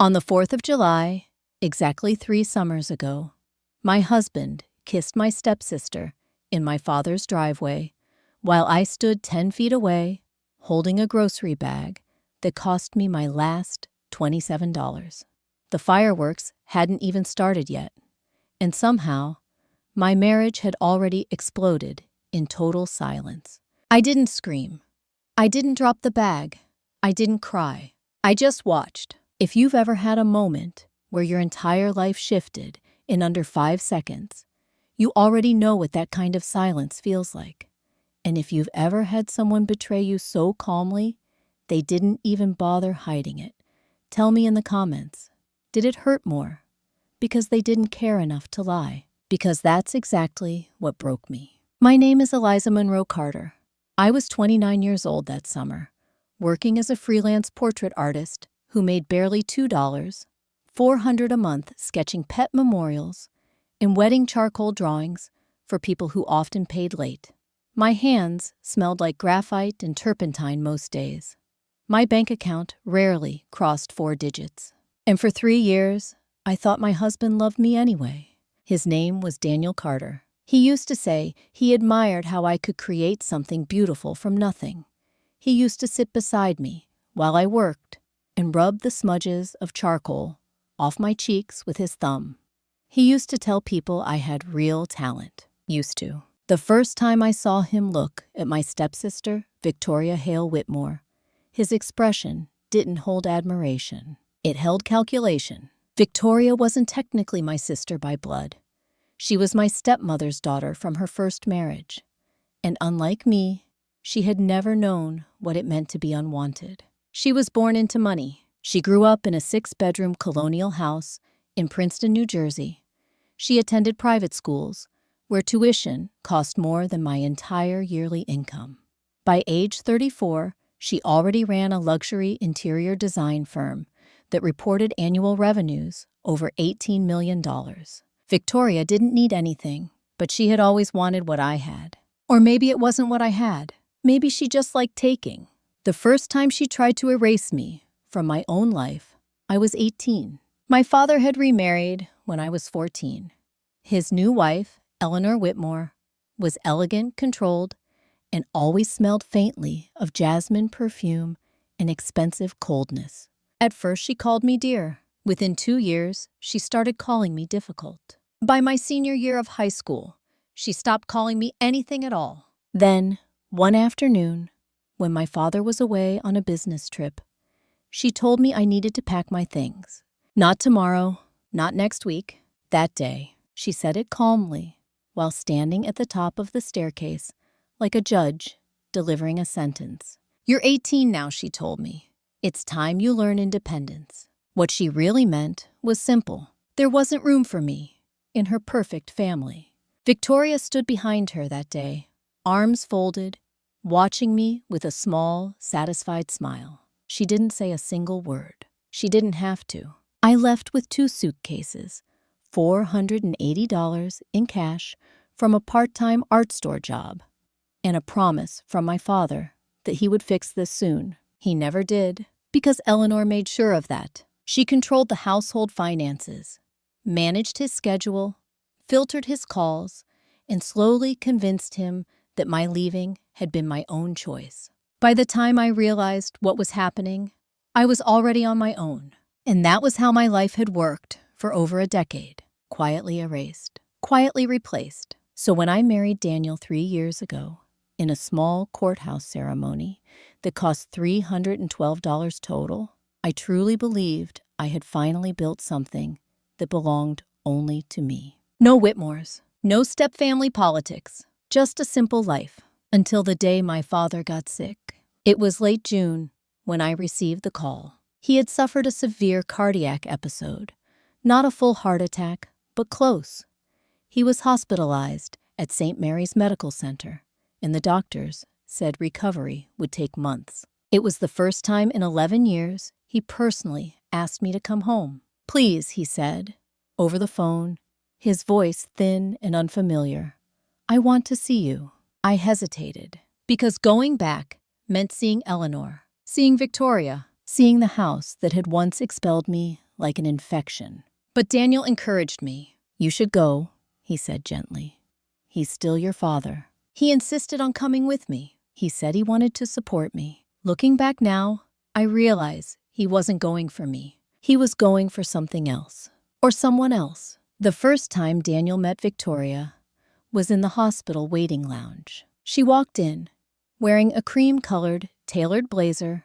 On the 4th of July, exactly 3 summers ago, my husband kissed my stepsister in my father's driveway while I stood 10 feet away holding a grocery bag that cost me my last $27. The fireworks hadn't even started yet, and somehow, my marriage had already exploded in total silence. I didn't scream. I didn't drop the bag. I didn't cry. I just watched. If you've ever had a moment where your entire life shifted in under 5 seconds, you already know what that kind of silence feels like. And if you've ever had someone betray you so calmly, they didn't even bother hiding it, tell me in the comments. Did it hurt more? Because they didn't care enough to lie. Because that's exactly what broke me. My name is Eliza Monroe Carter. I was 29 years old that summer, working as a freelance portrait artist who made barely $2, $400 a month sketching pet memorials and wedding charcoal drawings for people who often paid late. My hands smelled like graphite and turpentine most days. My bank account rarely crossed 4 digits. And for 3 years, I thought my husband loved me anyway. His name was Daniel Carter. He used to say he admired how I could create something beautiful from nothing. He used to sit beside me while I worked and rub the smudges of charcoal off my cheeks with his thumb. He used to tell people I had real talent. Used to. The first time I saw him look at my stepsister, Victoria Hale Whitmore, his expression didn't hold admiration. It held calculation. Victoria wasn't technically my sister by blood. She was my stepmother's daughter from her first marriage. And unlike me, she had never known what it meant to be unwanted. She was born into money. She grew up in a 6-bedroom colonial house in Princeton, New Jersey. She attended private schools, where tuition cost more than my entire yearly income. By age 34, she already ran a luxury interior design firm that reported annual revenues over $18 million. Victoria didn't need anything, but she had always wanted what I had. Or maybe it wasn't what I had. Maybe she just liked taking. The first time she tried to erase me from my own life, I was 18. My father had remarried when I was 14. His new wife, Eleanor Whitmore, was elegant, controlled, and always smelled faintly of jasmine perfume and expensive coldness. At first, she called me dear. Within 2 years, she started calling me difficult. By my senior year of high school, she stopped calling me anything at all. Then, one afternoon, when my father was away on a business trip, she told me I needed to pack my things. Not tomorrow, not next week, that day. She said it calmly, while standing at the top of the staircase, like a judge delivering a sentence. You're 18 now, she told me. It's time you learn independence. What she really meant was simple. There wasn't room for me in her perfect family. Victoria stood behind her that day, arms folded, watching me with a small, satisfied smile. She didn't say a single word. She didn't have to. I left with 2 suitcases, $480 in cash from a part-time art store job, and a promise from my father that he would fix this soon. He never did, because Eleanor made sure of that. She controlled the household finances, managed his schedule, filtered his calls, and slowly convinced him that my leaving had been my own choice. By the time I realized what was happening, I was already on my own. And that was how my life had worked for over a decade. Quietly erased, quietly replaced. So when I married Daniel 3 years ago, in a small courthouse ceremony that cost $312 total, I truly believed I had finally built something that belonged only to me. No Whitmores, no step-family politics, just a simple life, until the day my father got sick. It was late June when I received the call. He had suffered a severe cardiac episode, not a full heart attack, but close. He was hospitalized at St. Mary's Medical Center, and the doctors said recovery would take months. It was the first time in 11 years he personally asked me to come home. Please, he said, over the phone, his voice thin and unfamiliar. I want to see you. I hesitated, because going back meant seeing Eleanor, seeing Victoria, seeing the house that had once expelled me like an infection. But Daniel encouraged me. "You should go," he said gently. "He's still your father." He insisted on coming with me. He said he wanted to support me. Looking back now, I realize he wasn't going for me. He was going for something else. Or someone else. The first time Daniel met Victoria was in the hospital waiting lounge. She walked in, wearing a cream-colored, tailored blazer,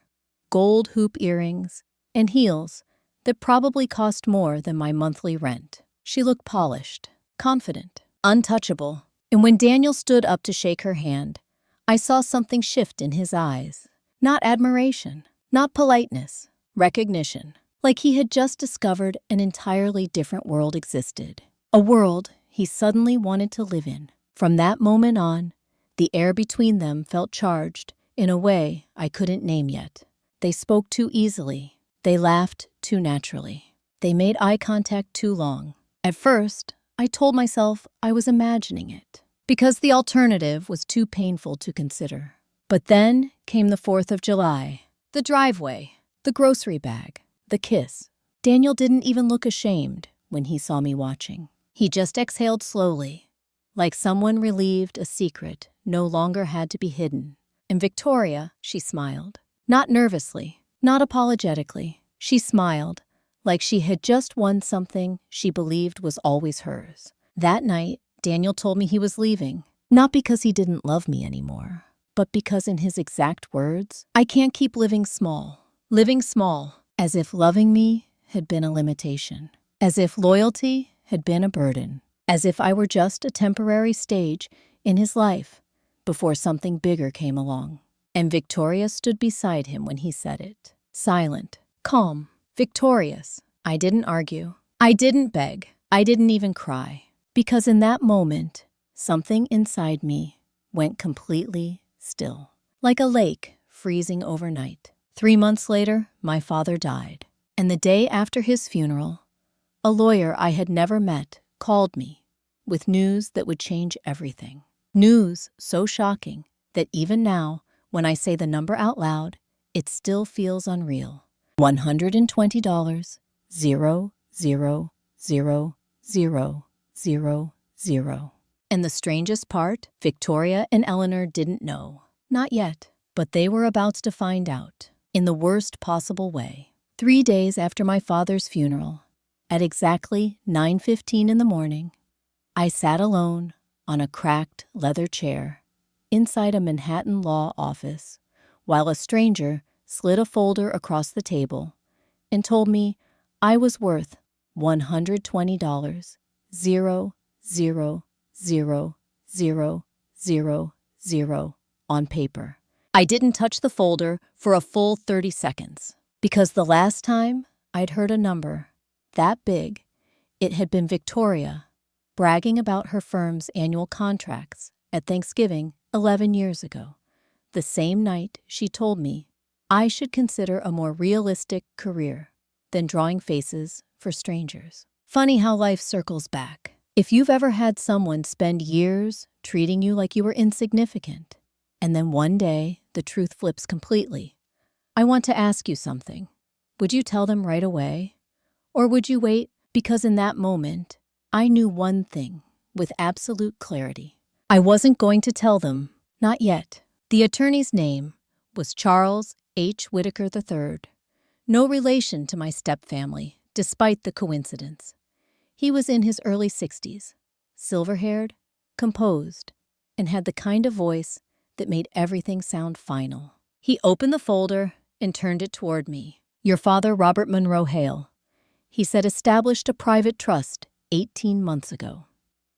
gold hoop earrings, and heels that probably cost more than my monthly rent. She looked polished, confident, untouchable. And when Daniel stood up to shake her hand, I saw something shift in his eyes. Not admiration, not politeness, recognition. Like he had just discovered an entirely different world existed. A world he suddenly wanted to live in. From that moment on, the air between them felt charged in a way I couldn't name yet. They spoke too easily. They laughed too naturally. They made eye contact too long. At first, I told myself I was imagining it, because the alternative was too painful to consider. But then came the 4th of July, the driveway, the grocery bag, the kiss. Daniel didn't even look ashamed when he saw me watching. He just exhaled slowly, like someone relieved a secret no longer had to be hidden. And Victoria, she smiled. Not nervously, not apologetically. She smiled like she had just won something she believed was always hers. That night, Daniel told me he was leaving, not because he didn't love me anymore, but because in his exact words, "I can't keep living small, as if loving me had been a limitation, as if loyalty had been a burden, as if I were just a temporary stage in his life before something bigger came along." And Victoria stood beside him when he said it, silent, calm, victorious. I didn't argue. I didn't beg. I didn't even cry. Because in that moment, something inside me went completely still, like a lake freezing overnight. 3 months later, my father died. And the day after his funeral, a lawyer I had never met called me with news that would change everything. News so shocking that even now, when I say the number out loud, it still feels unreal. $120, 0000000. And the strangest part, Victoria and Eleanor didn't know. Not yet, but they were about to find out, in the worst possible way. 3 days after my father's funeral, at exactly 9:15 in the morning, I sat alone on a cracked leather chair inside a Manhattan law office while a stranger slid a folder across the table and told me I was worth $120, 0000000 on paper. I didn't touch the folder for a full 30 seconds, because the last time I'd heard a number that big, it had been Victoria bragging about her firm's annual contracts at Thanksgiving 11 years ago, the same night she told me I should consider a more realistic career than drawing faces for strangers. Funny how life circles back. If you've ever had someone spend years treating you like you were insignificant, and then one day the truth flips completely, I want to ask you something. Would you tell them right away? Or would you wait? Because in that moment, I knew one thing with absolute clarity. I wasn't going to tell them, not yet. The attorney's name was Charles H. Whitaker III, no relation to my stepfamily, despite the coincidence. He was in his early 60s, silver-haired, composed, and had the kind of voice that made everything sound final. He opened the folder and turned it toward me. "Your father, Robert Monroe Hale," he said, "established a private trust 18 months ago.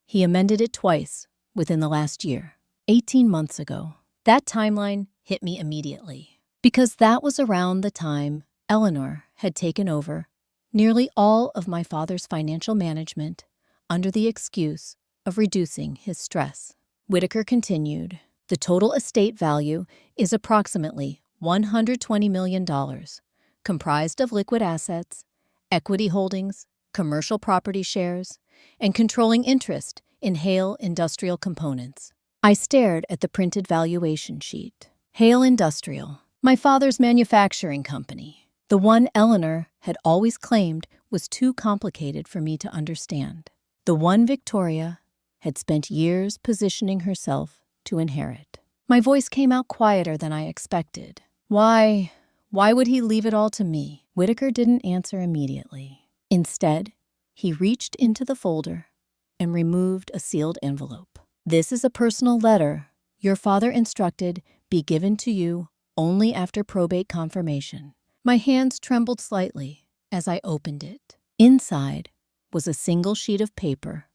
He amended it twice within the last year. 18 months ago. That timeline hit me immediately, because that was around the time Eleanor had taken over nearly all of my father's financial management under the excuse of reducing his stress. Whitaker continued, "The total estate value is approximately $120 million, comprised of liquid assets, equity holdings, commercial property shares, and controlling interest in Hale Industrial Components." I stared at the printed valuation sheet. Hale Industrial, my father's manufacturing company. The one Eleanor had always claimed was too complicated for me to understand. The one Victoria had spent years positioning herself to inherit. My voice came out quieter than I expected. Why would he leave it all to me? Whitaker didn't answer immediately. Instead, he reached into the folder and removed a sealed envelope. This is a personal letter your father instructed be given to you only after probate confirmation. My hands trembled slightly as I opened it. Inside was a single sheet of paper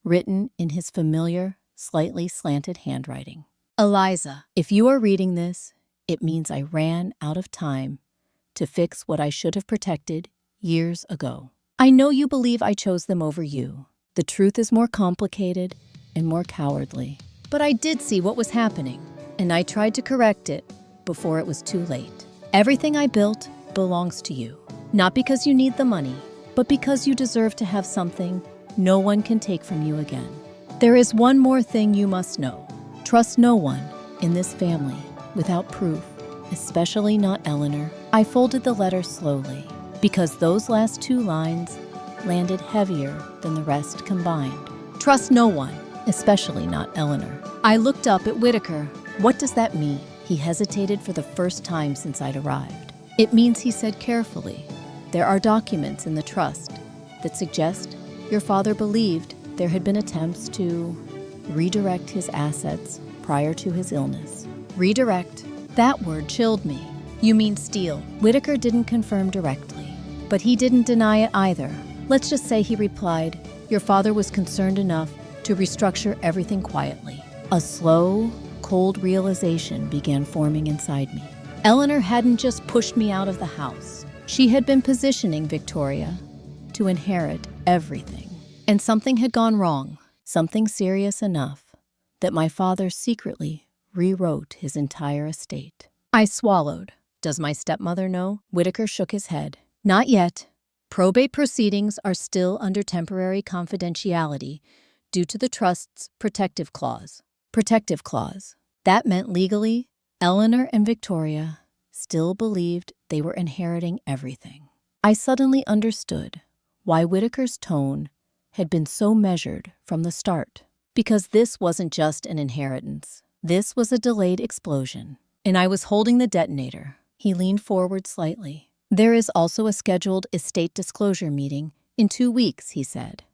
written in his familiar, slightly slanted handwriting. Eliza, if you are reading this, it means I ran out of time to fix what I should have protected years ago. I know you believe I chose them over you. The truth is more complicated and more cowardly. But I did see what was happening, and I tried to correct it before it was too late. Everything I built belongs to you. Not because you need the money, but because you deserve to have something no one can take from you again. There is one more thing you must know. Trust no one in this family without proof, especially not Eleanor. I folded the letter slowly, because those last two lines landed heavier than the rest combined. Trust no one, especially not Eleanor. I looked up at Whitaker. What does that mean? He hesitated for the first time since I'd arrived. It means, he said carefully, there are documents in the trust that suggest your father believed there had been attempts to redirect his assets prior to his illness. Redirect. That word chilled me. You mean steal? Whitaker didn't confirm directly, but he didn't deny it either. Let's just say he replied, your father was concerned enough to restructure everything quietly. A slow, cold realization began forming inside me. Eleanor hadn't just pushed me out of the house. She had been positioning Victoria to inherit everything. And something had gone wrong, something serious enough that my father secretly rewrote his entire estate. I swallowed. Does my stepmother know? Whitaker shook his head. Not yet. Probate proceedings are still under temporary confidentiality due to the trust's protective clause. Protective clause. That meant legally, Eleanor and Victoria still believed they were inheriting everything. I suddenly understood why Whitaker's tone had been so measured from the start. Because this wasn't just an inheritance. This was a delayed explosion, and I was holding the detonator. He leaned forward slightly. There is also a scheduled estate disclosure meeting in 2 weeks, he said.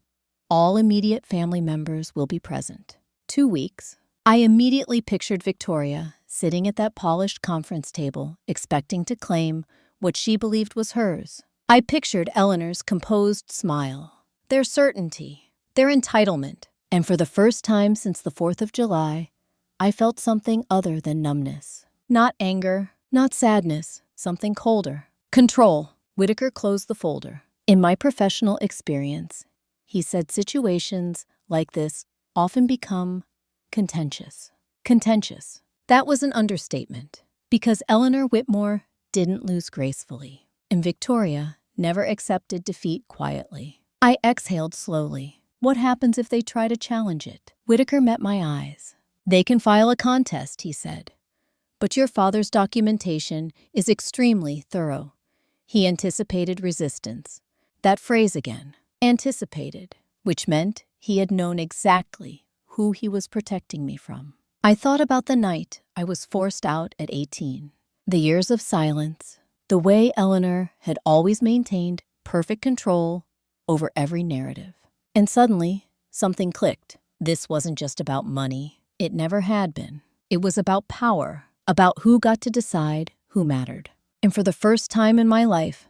All immediate family members will be present. 2 weeks? I immediately pictured Victoria sitting at that polished conference table, expecting to claim what she believed was hers. I pictured Eleanor's composed smile, their certainty, their entitlement. And for the first time since the 4th of July, I felt something other than numbness. Not anger, not sadness, something colder. Control. Whitaker closed the folder. In my professional experience, he said, situations like this often become contentious. Contentious. That was an understatement, because Eleanor Whitmore didn't lose gracefully, and Victoria never accepted defeat quietly. I exhaled slowly. What happens if they try to challenge it? Whitaker met my eyes. They can file a contest, he said. But your father's documentation is extremely thorough. He anticipated resistance. That phrase again, anticipated, which meant he had known exactly who he was protecting me from. I thought about the night I was forced out at 18. The years of silence, the way Eleanor had always maintained perfect control over every narrative. And suddenly, something clicked. This wasn't just about money. It never had been. It was about power, about who got to decide who mattered. And for the first time in my life,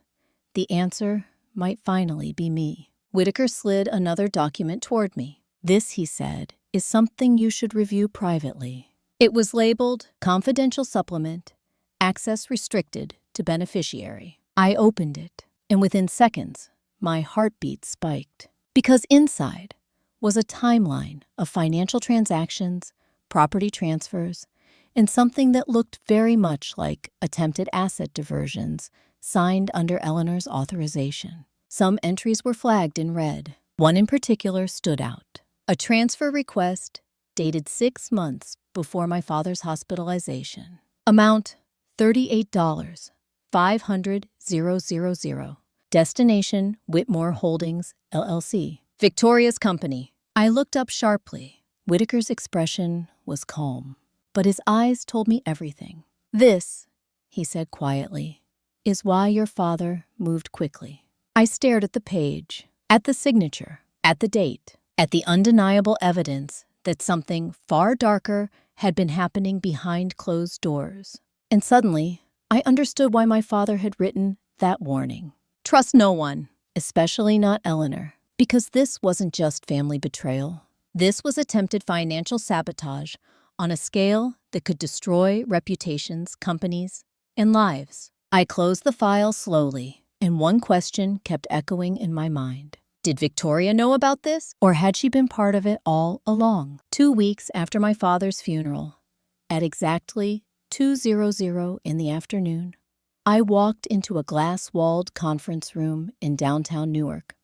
the answer might finally be me. Whitaker slid another document toward me. This, he said, is something you should review privately. It was labeled Confidential Supplement, Access Restricted to Beneficiary. I opened it, and within seconds, my heartbeat spiked. Because inside was a timeline of financial transactions, property transfers, and something that looked very much like attempted asset diversions signed under Eleanor's authorization. Some entries were flagged in red. One in particular stood out. A transfer request dated 6 months before my father's hospitalization. Amount $38,500 000. Destination Whitmore Holdings, LLC. Victoria's company. I looked up sharply. Whitaker's expression was calm, but his eyes told me everything. "This," he said quietly, "is why your father moved quickly." I stared at the page, at the signature, at the date, at the undeniable evidence that something far darker had been happening behind closed doors. And suddenly, I understood why my father had written that warning. Trust no one, especially not Eleanor, because this wasn't just family betrayal. This was attempted financial sabotage on a scale that could destroy reputations, companies, and lives. I closed the file slowly, and one question kept echoing in my mind. Did Victoria know about this, or had she been part of it all along? 2 weeks after my father's funeral, at exactly 2:00 in the afternoon, I walked into a glass-walled conference room in downtown Newark,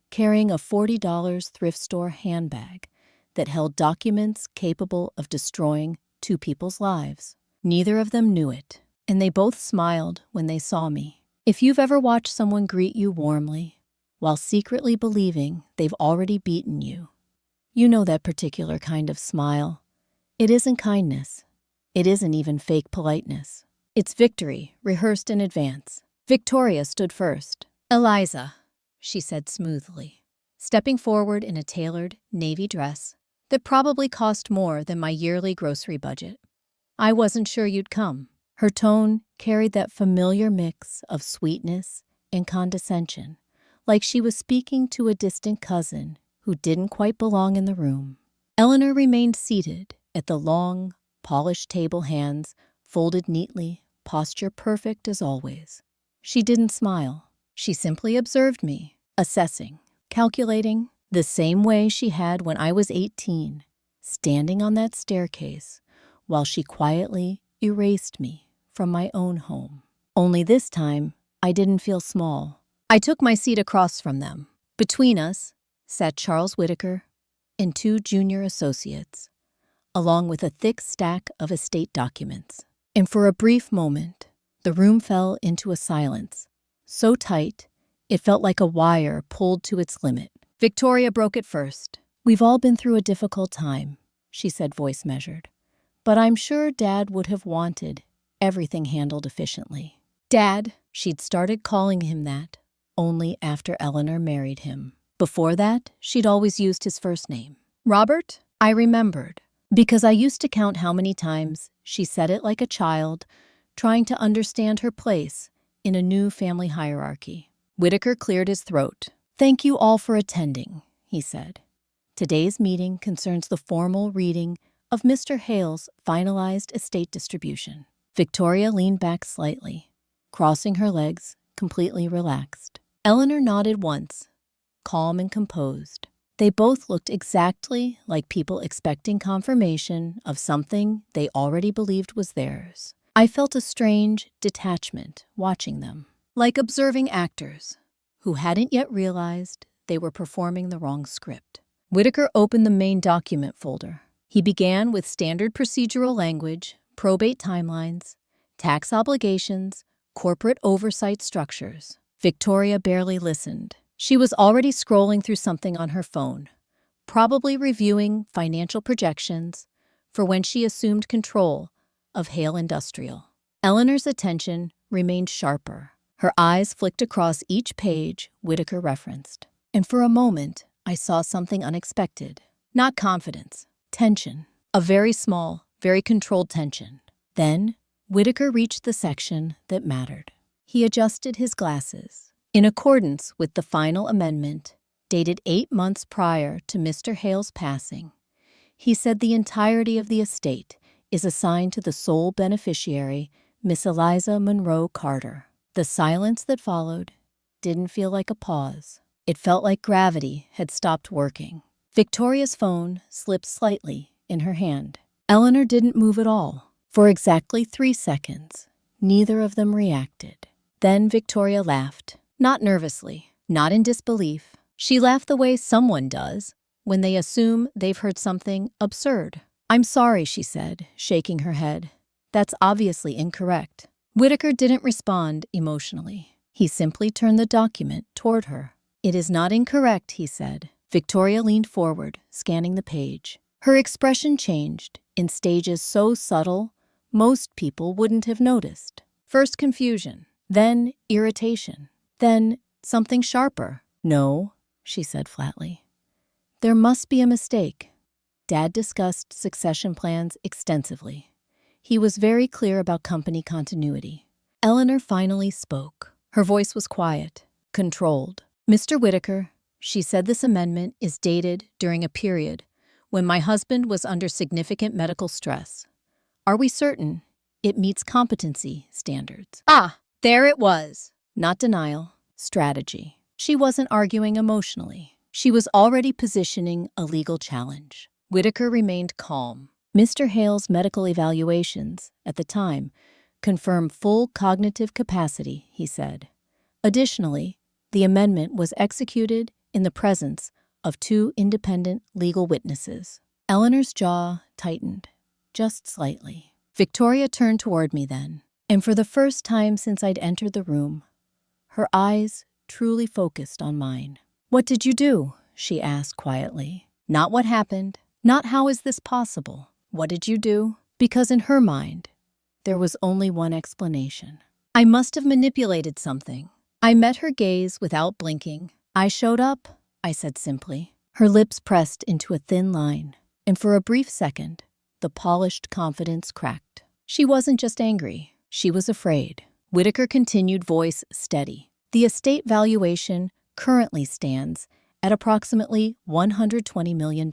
carrying a $40 thrift store handbag that held documents capable of destroying 2 people's lives. Neither of them knew it, and they both smiled when they saw me. If you've ever watched someone greet you warmly while secretly believing they've already beaten you, you know that particular kind of smile. It isn't kindness. It isn't even fake politeness. It's victory, rehearsed in advance. Victoria stood first. "Eliza," she said smoothly, stepping forward in a tailored navy dress that probably cost more than my yearly grocery budget. "I wasn't sure you'd come." Her tone carried that familiar mix of sweetness and condescension, like she was speaking to a distant cousin who didn't quite belong in the room. Eleanor remained seated at the long, polished table, hands folded neatly, posture perfect as always. She didn't smile. She simply observed me, assessing, calculating, the same way she had when I was 18, standing on that staircase while she quietly erased me from my own home. Only this time, I didn't feel small. I took my seat across from them. Between us sat Charles Whitaker and 2 junior associates, along with a thick stack of estate documents. And for a brief moment, the room fell into a silence, so tight it felt like a wire pulled to its limit. Victoria broke it first. "We've all been through a difficult time," she said, voice measured. "But I'm sure Dad would have wanted everything handled efficiently." Dad, she'd started calling him that only after Eleanor married him. Before that, she'd always used his first name. Robert, I remembered, because I used to count how many times she said it like a child, trying to understand her place in a new family hierarchy. Whitaker cleared his throat. "Thank you all for attending," he said. "Today's meeting concerns the formal reading of Mr. Hale's finalized estate distribution." Victoria leaned back slightly, crossing her legs, completely relaxed. Eleanor nodded once, calm and composed. They both looked exactly like people expecting confirmation of something they already believed was theirs. I felt a strange detachment watching them, like observing actors who hadn't yet realized they were performing the wrong script. Whitaker opened the main document folder. He began with standard procedural language, probate timelines, tax obligations, corporate oversight structures. Victoria barely listened. She was already scrolling through something on her phone, probably reviewing financial projections for when she assumed control of Hale Industrial. Eleanor's attention remained sharper. Her eyes flicked across each page Whitaker referenced. And for a moment, I saw something unexpected. Not confidence, tension. A very small, very controlled tension. Then, Whitaker reached the section that mattered. He adjusted his glasses. In accordance with the final amendment, dated 8 months prior to Mr. Hale's passing, he said the entirety of the estate is assigned to the sole beneficiary, Miss Eliza Monroe Carter. The silence that followed didn't feel like a pause. It felt like gravity had stopped working. Victoria's phone slipped slightly in her hand. Eleanor didn't move at all. For exactly 3 seconds, neither of them reacted. Then Victoria laughed. Not nervously, not in disbelief. She laughed the way someone does when they assume they've heard something absurd. "I'm sorry," she said, shaking her head. "That's obviously incorrect." Whitaker didn't respond emotionally. He simply turned the document toward her. "It is not incorrect," he said. Victoria leaned forward, scanning the page. Her expression changed in stages so subtle, most people wouldn't have noticed. First confusion, then irritation, then something sharper. "No," she said flatly. "There must be a mistake." Dad discussed succession plans extensively. He was very clear about company continuity. Eleanor finally spoke. Her voice was quiet, controlled. "Mr. Whitaker," she said, "this amendment is dated during a period when my husband was under significant medical stress. Are we certain it meets competency standards?" Ah, there it was. Not denial, strategy. She wasn't arguing emotionally. She was already positioning a legal challenge. Whitaker remained calm. Mr. Hale's medical evaluations, at the time, confirmed full cognitive capacity, he said. Additionally, the amendment was executed in the presence of 2 independent legal witnesses. Eleanor's jaw tightened, just slightly. Victoria turned toward me then, and for the first time since I'd entered the room, her eyes truly focused on mine. "What did you do?" she asked quietly. Not what happened, not how is this possible. What did you do? Because in her mind, there was only one explanation. I must have manipulated something. I met her gaze without blinking. "I showed up," I said simply. Her lips pressed into a thin line, and for a brief second, the polished confidence cracked. She wasn't just angry, she was afraid. Whitaker continued, voice steady. "The estate valuation currently stands at approximately $120 million.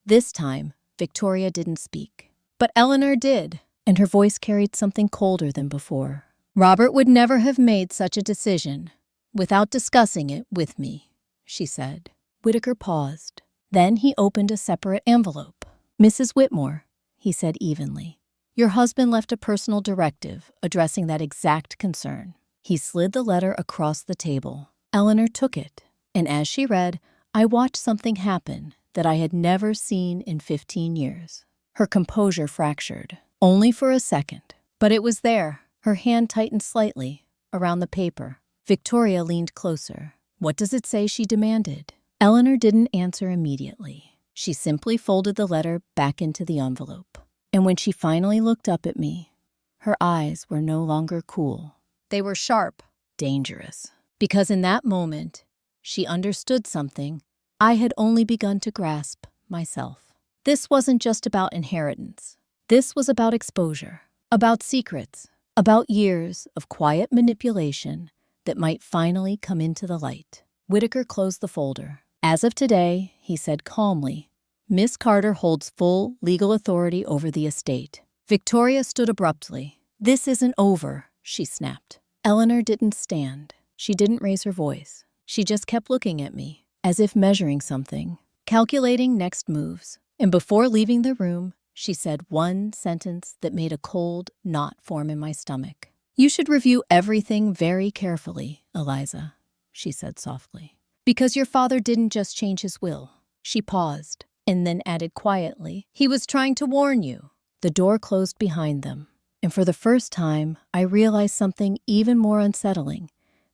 This time, Victoria didn't speak. But Eleanor did, and her voice carried something colder than before. "Robert would never have made such a decision without discussing it with me," she said. Whitaker paused. Then he opened a separate envelope. "Mrs. Whitmore," he said evenly, "your husband left a personal directive addressing that exact concern." He slid the letter across the table. Eleanor took it, and as she read, I watched something happen that I had never seen in 15 years. Her composure fractured, only for a second, but it was there. Her hand tightened slightly around the paper. Victoria leaned closer. "What does it say?" she demanded. Eleanor didn't answer immediately. She simply folded the letter back into the envelope. And when she finally looked up at me, her eyes were no longer cool. They were sharp, dangerous. Because in that moment, she understood something I had only begun to grasp myself. This wasn't just about inheritance. This was about exposure, about secrets, about years of quiet manipulation that might finally come into the light. Whitaker closed the folder. "As of today," he said calmly, "Miss Carter holds full legal authority over the estate." Victoria stood abruptly. "This isn't over," she snapped. Eleanor didn't stand. She didn't raise her voice. She just kept looking at me, as if measuring something, calculating next moves. And before leaving the room, she said one sentence that made a cold knot form in my stomach. "You should review everything very carefully, Eliza," she said softly. "Because your father didn't just change his will." She paused, and then added quietly, "He was trying to warn you." The door closed behind them, and for the first time, I realized something even more unsettling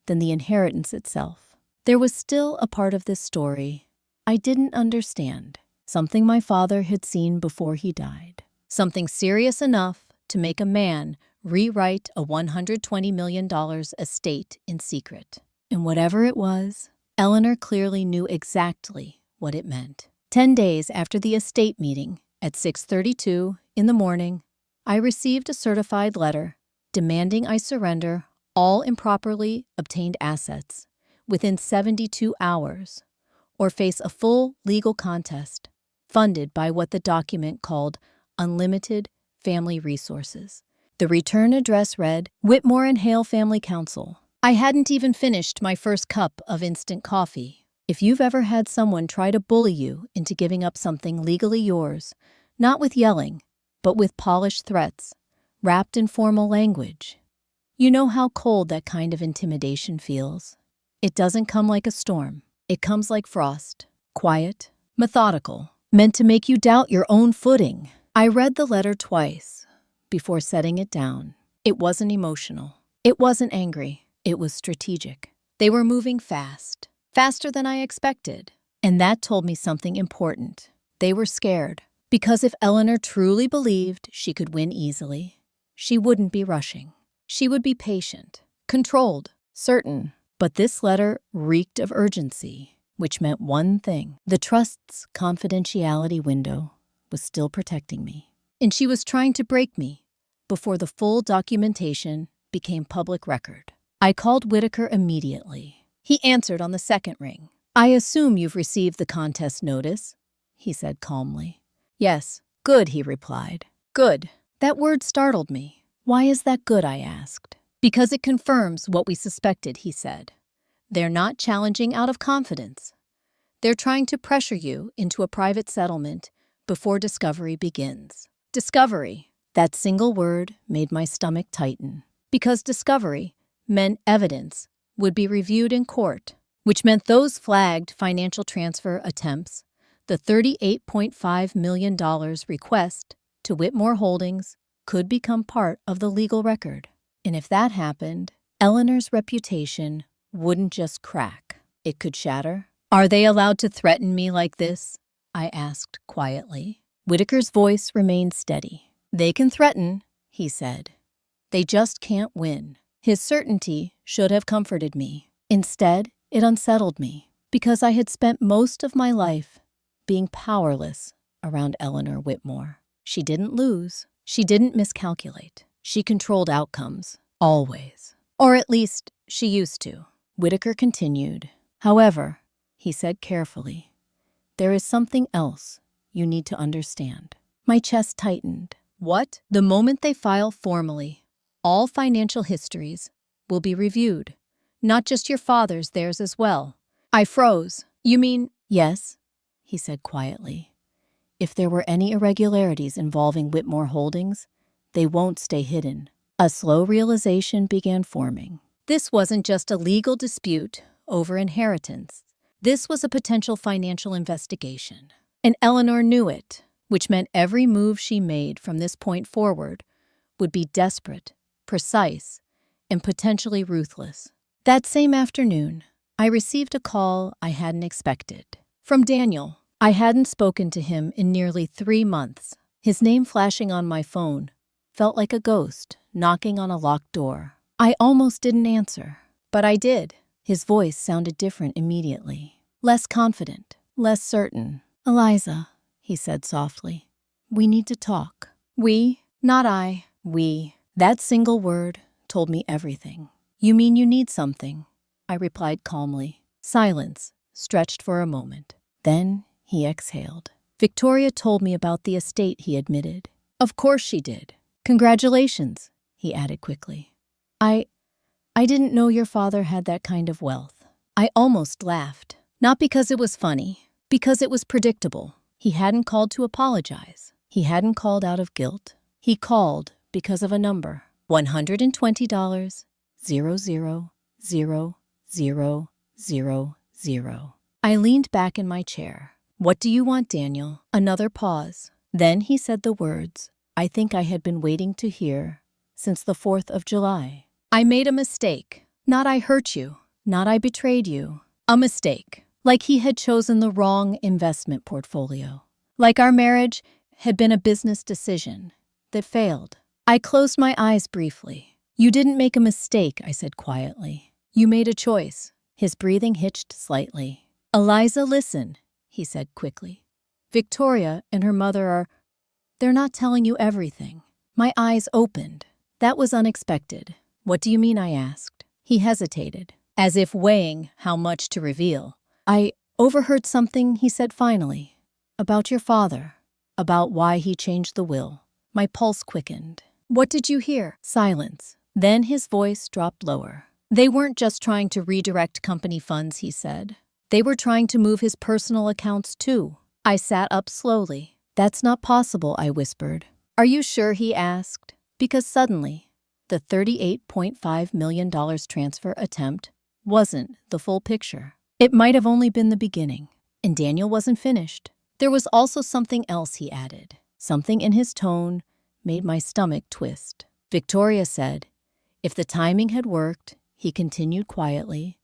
than the inheritance itself. There was still a part of this story I didn't understand, something my father had seen before he died, something serious enough to make a man rewrite a $120 million estate in secret. And whatever it was, Eleanor clearly knew exactly what it meant. 10 days after the estate meeting, at 6:32 in the morning, I received a certified letter demanding I surrender all improperly obtained assets within 72 hours or face a full legal contest funded by what the document called Unlimited Family Resources. The return address read, Whitmore and Hale Family Council. I hadn't even finished my first cup of instant coffee. If you've ever had someone try to bully you into giving up something legally yours, not with yelling, but with polished threats, wrapped in formal language, you know how cold that kind of intimidation feels. It doesn't come like a storm. It comes like frost, quiet, methodical, meant to make you doubt your own footing. I read the letter twice before setting it down. It wasn't emotional. It wasn't angry. It was strategic. They were moving fast, faster than I expected. And that told me something important. They were scared, because if Eleanor truly believed she could win easily, she wouldn't be rushing. She would be patient, controlled, certain. But this letter reeked of urgency, which meant one thing. The trust's confidentiality window was still protecting me. And she was trying to break me before the full documentation became public record. I called Whitaker immediately. He answered on the second ring. "I assume you've received the contest notice," he said calmly. "Yes." "Good," he replied. "Good." That word startled me. "Why is that good?" I asked. "Because it confirms what we suspected," he said. "They're not challenging out of confidence. They're trying to pressure you into a private settlement before discovery begins." Discovery. That single word made my stomach tighten. Because discovery meant evidence would be reviewed in court, which meant those flagged financial transfer attempts, the $38.5 million request to Whitmore Holdings, could become part of the legal record. And if that happened, Eleanor's reputation wouldn't just crack, it could shatter. "Are they allowed to threaten me like this?" I asked quietly. Whitaker's voice remained steady. "They can threaten," he said. "They just can't win." His certainty should have comforted me. Instead, it unsettled me, because I had spent most of my life being powerless around Eleanor Whitmore. She didn't lose. She didn't miscalculate. She controlled outcomes, always. Or at least, she used to. Whitaker continued. "However," he said carefully, "there is something else you need to understand." My chest tightened. "What?" "The moment they file formally, all financial histories will be reviewed. Not just your father's, theirs as well." I froze. "You mean—" "Yes," he said quietly. "If there were any irregularities involving Whitmore Holdings, they won't stay hidden." A slow realization began forming. This wasn't just a legal dispute over inheritance. This was a potential financial investigation. And Eleanor knew it, which meant every move she made from this point forward would be desperate, precise, and potentially ruthless. That same afternoon, I received a call I hadn't expected. From Daniel. I hadn't spoken to him in nearly 3 months. His name flashing on my phone felt like a ghost knocking on a locked door. I almost didn't answer, but I did. His voice sounded different immediately. Less confident, less certain. "Eliza," he said softly, "we need to talk." "We?" "Not I. We." That single word told me everything. "You mean you need something?" I replied calmly. Silence stretched for a moment. Then he exhaled. "Victoria told me about the estate," he admitted. "Of course she did." "Congratulations," he added quickly. I didn't know your father had that kind of wealth." I almost laughed. Not because it was funny, because it was predictable. He hadn't called to apologize. He hadn't called out of guilt. He called because of a number. $120, 00000. I leaned back in my chair. "What do you want, Daniel?" Another pause. Then he said the words I think I had been waiting to hear since the 4th of July. "I made a mistake. Not I hurt you. Not I betrayed you. A mistake. Like he had chosen the wrong investment portfolio. Like our marriage had been a business decision that failed." I closed my eyes briefly. "You didn't make a mistake," I said quietly. "You made a choice." His breathing hitched slightly. "Eliza, listen," he said quickly. "Victoria and her mother they're not telling you everything." My eyes opened. That was unexpected. "What do you mean?" I asked. He hesitated, as if weighing how much to reveal. "I overheard something," he said finally, "about your father, about why he changed the will." My pulse quickened. "What did you hear?" Silence. Then his voice dropped lower. "They weren't just trying to redirect company funds," he said. "They were trying to move his personal accounts too." I sat up slowly. "That's not possible," I whispered. "Are you sure?" he asked. Because suddenly, the $38.5 million transfer attempt wasn't the full picture. It might have only been the beginning. And Daniel wasn't finished. There was also something else, he added. Something in his tone made my stomach twist. "Victoria said, if the timing had worked, he continued quietly,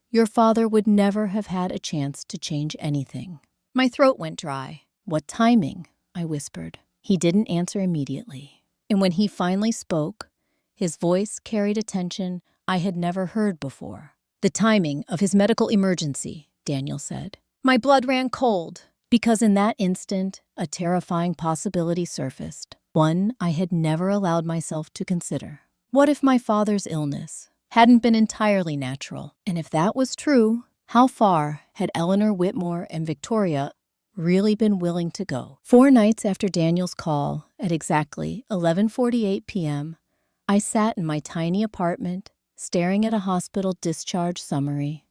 your father would never have had a chance to change anything. My throat went dry. What timing? I whispered. He didn't answer immediately. And when he finally spoke, his voice carried a tension I had never heard before. The timing of his medical emergency, Daniel said. My blood ran cold, because in that instant, a terrifying possibility surfaced, one I had never allowed myself to consider. What if my father's illness hadn't been entirely natural? And if that was true, how far had Eleanor Whitmore and Victoria really been willing to go? 4 nights after Daniel's call, at exactly 11:48 p.m., I sat in my tiny apartment, staring at a hospital discharge summary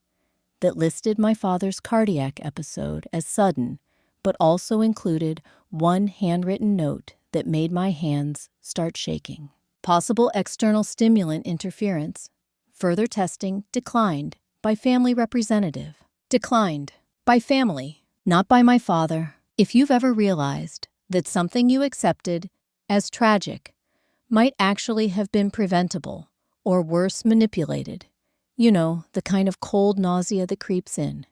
that listed my father's cardiac episode as sudden, but also included one handwritten note that made my hands start shaking. Possible external stimulant interference. Further testing declined by family representative. Declined by family, not by my father. If you've ever realized that something you accepted as tragic might actually have been preventable, or worse, manipulated, you know, the kind of cold nausea that creeps in.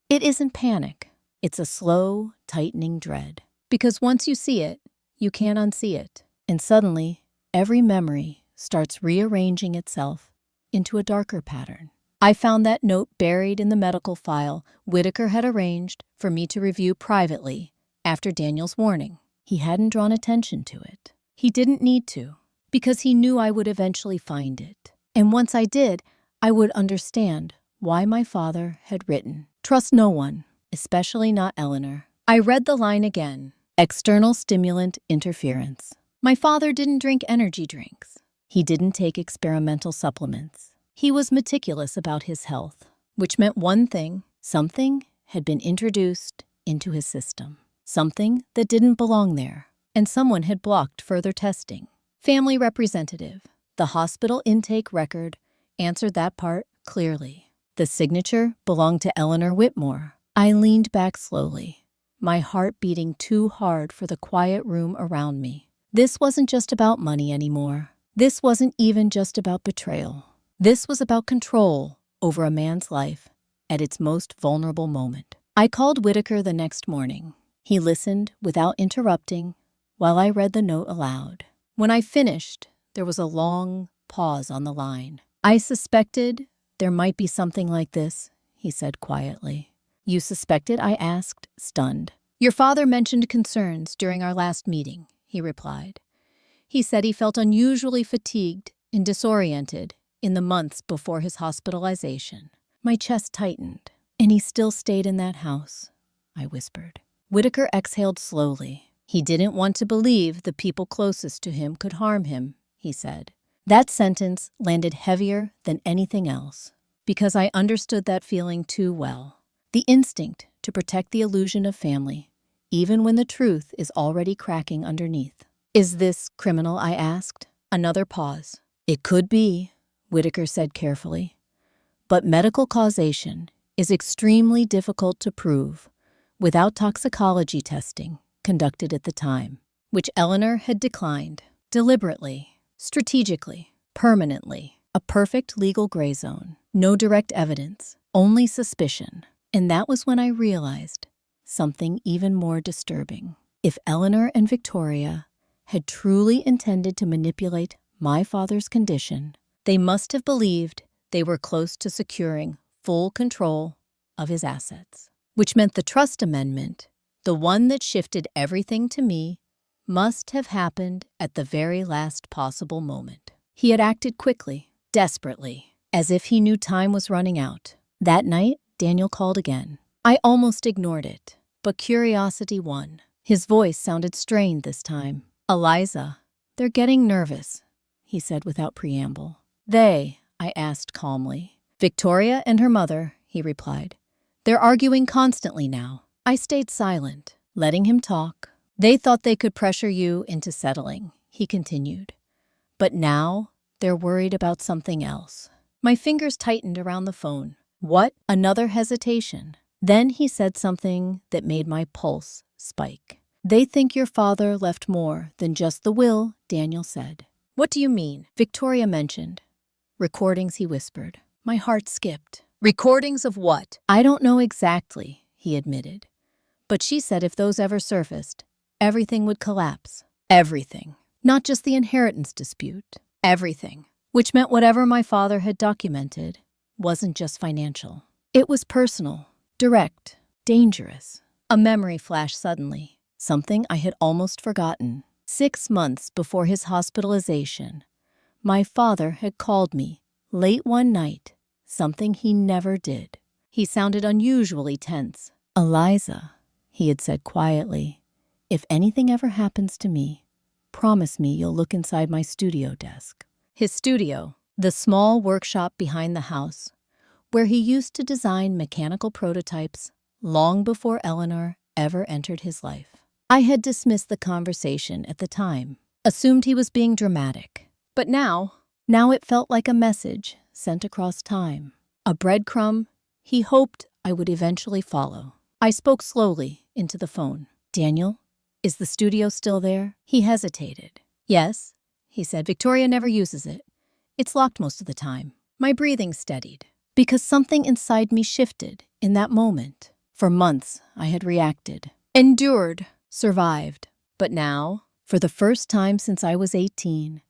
It isn't panic. It's a slow, tightening dread. Because once you see it, you can't unsee it. And suddenly, every memory starts rearranging itself into a darker pattern. I found that note buried in the medical file Whitaker had arranged for me to review privately after Daniel's warning. He hadn't drawn attention to it. He didn't need to, because he knew I would eventually find it. And once I did, I would understand why my father had written, "Trust no one, especially not Eleanor." I read the line again. External stimulant interference. My father didn't drink energy drinks. He didn't take experimental supplements. He was meticulous about his health, which meant one thing: something had been introduced into his system. Something that didn't belong there, and someone had blocked further testing. Family representative. The hospital intake record answered that part clearly. The signature belonged to Eleanor Whitmore. I leaned back slowly, my heart beating too hard for the quiet room around me. This wasn't just about money anymore. This wasn't even just about betrayal. This was about control over a man's life at its most vulnerable moment. I called Whitaker the next morning. He listened without interrupting while I read the note aloud. When I finished, there was a long pause on the line. I suspected there might be something like this, he said quietly. You suspected? I asked, stunned. Your father mentioned concerns during our last meeting, he replied. He said he felt unusually fatigued and disoriented in the months before his hospitalization. My chest tightened. And he still stayed in that house, I whispered. Whitaker exhaled slowly. He didn't want to believe the people closest to him could harm him, he said. That sentence landed heavier than anything else, because I understood that feeling too well. The instinct to protect the illusion of family, even when the truth is already cracking underneath. Is this criminal? I asked. Another pause. It could be, Whitaker said carefully. But medical causation is extremely difficult to prove without toxicology testing conducted at the time, which Eleanor had declined, deliberately, strategically, permanently. A perfect legal gray zone. No direct evidence, only suspicion. And that was when I realized something even more disturbing. If Eleanor and Victoria had truly intended to manipulate my father's condition, they must have believed they were close to securing full control of his assets, which meant the trust amendment, the one that shifted everything to me, must have happened at the very last possible moment. He had acted quickly, desperately, as if he knew time was running out. That night, Daniel called again. I almost ignored it, but curiosity won. His voice sounded strained this time. Eliza, they're getting nervous, he said without preamble. They, I asked calmly. Victoria and her mother, he replied. They're arguing constantly now. I stayed silent, letting him talk. They thought they could pressure you into settling, he continued. But now they're worried about something else. My fingers tightened around the phone. What? Another hesitation. Then he said something that made my pulse spike. They think your father left more than just the will, Daniel said. What do you mean? Victoria mentioned Recordings, he whispered. My heart skipped. Recordings of what? I don't know exactly, he admitted. But she said if those ever surfaced, everything would collapse. Everything. Not just the inheritance dispute. Everything. Which meant whatever my father had documented wasn't just financial. It was personal, direct, dangerous. A memory flashed suddenly. Something I had almost forgotten. 6 months before his hospitalization, my father had called me late one night, something he never did. He sounded unusually tense. Eliza, he had said quietly, if anything ever happens to me, promise me you'll look inside my studio desk. His studio, the small workshop behind the house, where he used to design mechanical prototypes long before Eleanor ever entered his life. I had dismissed the conversation at the time, assumed he was being dramatic. But now it felt like a message sent across time. A breadcrumb he hoped I would eventually follow. I spoke slowly into the phone. Daniel, is the studio still there? He hesitated. Yes, he said. Victoria never uses it. It's locked most of the time. My breathing steadied, because something inside me shifted in that moment. For months, I had reacted, endured, survived. But now, for the first time since I was 18,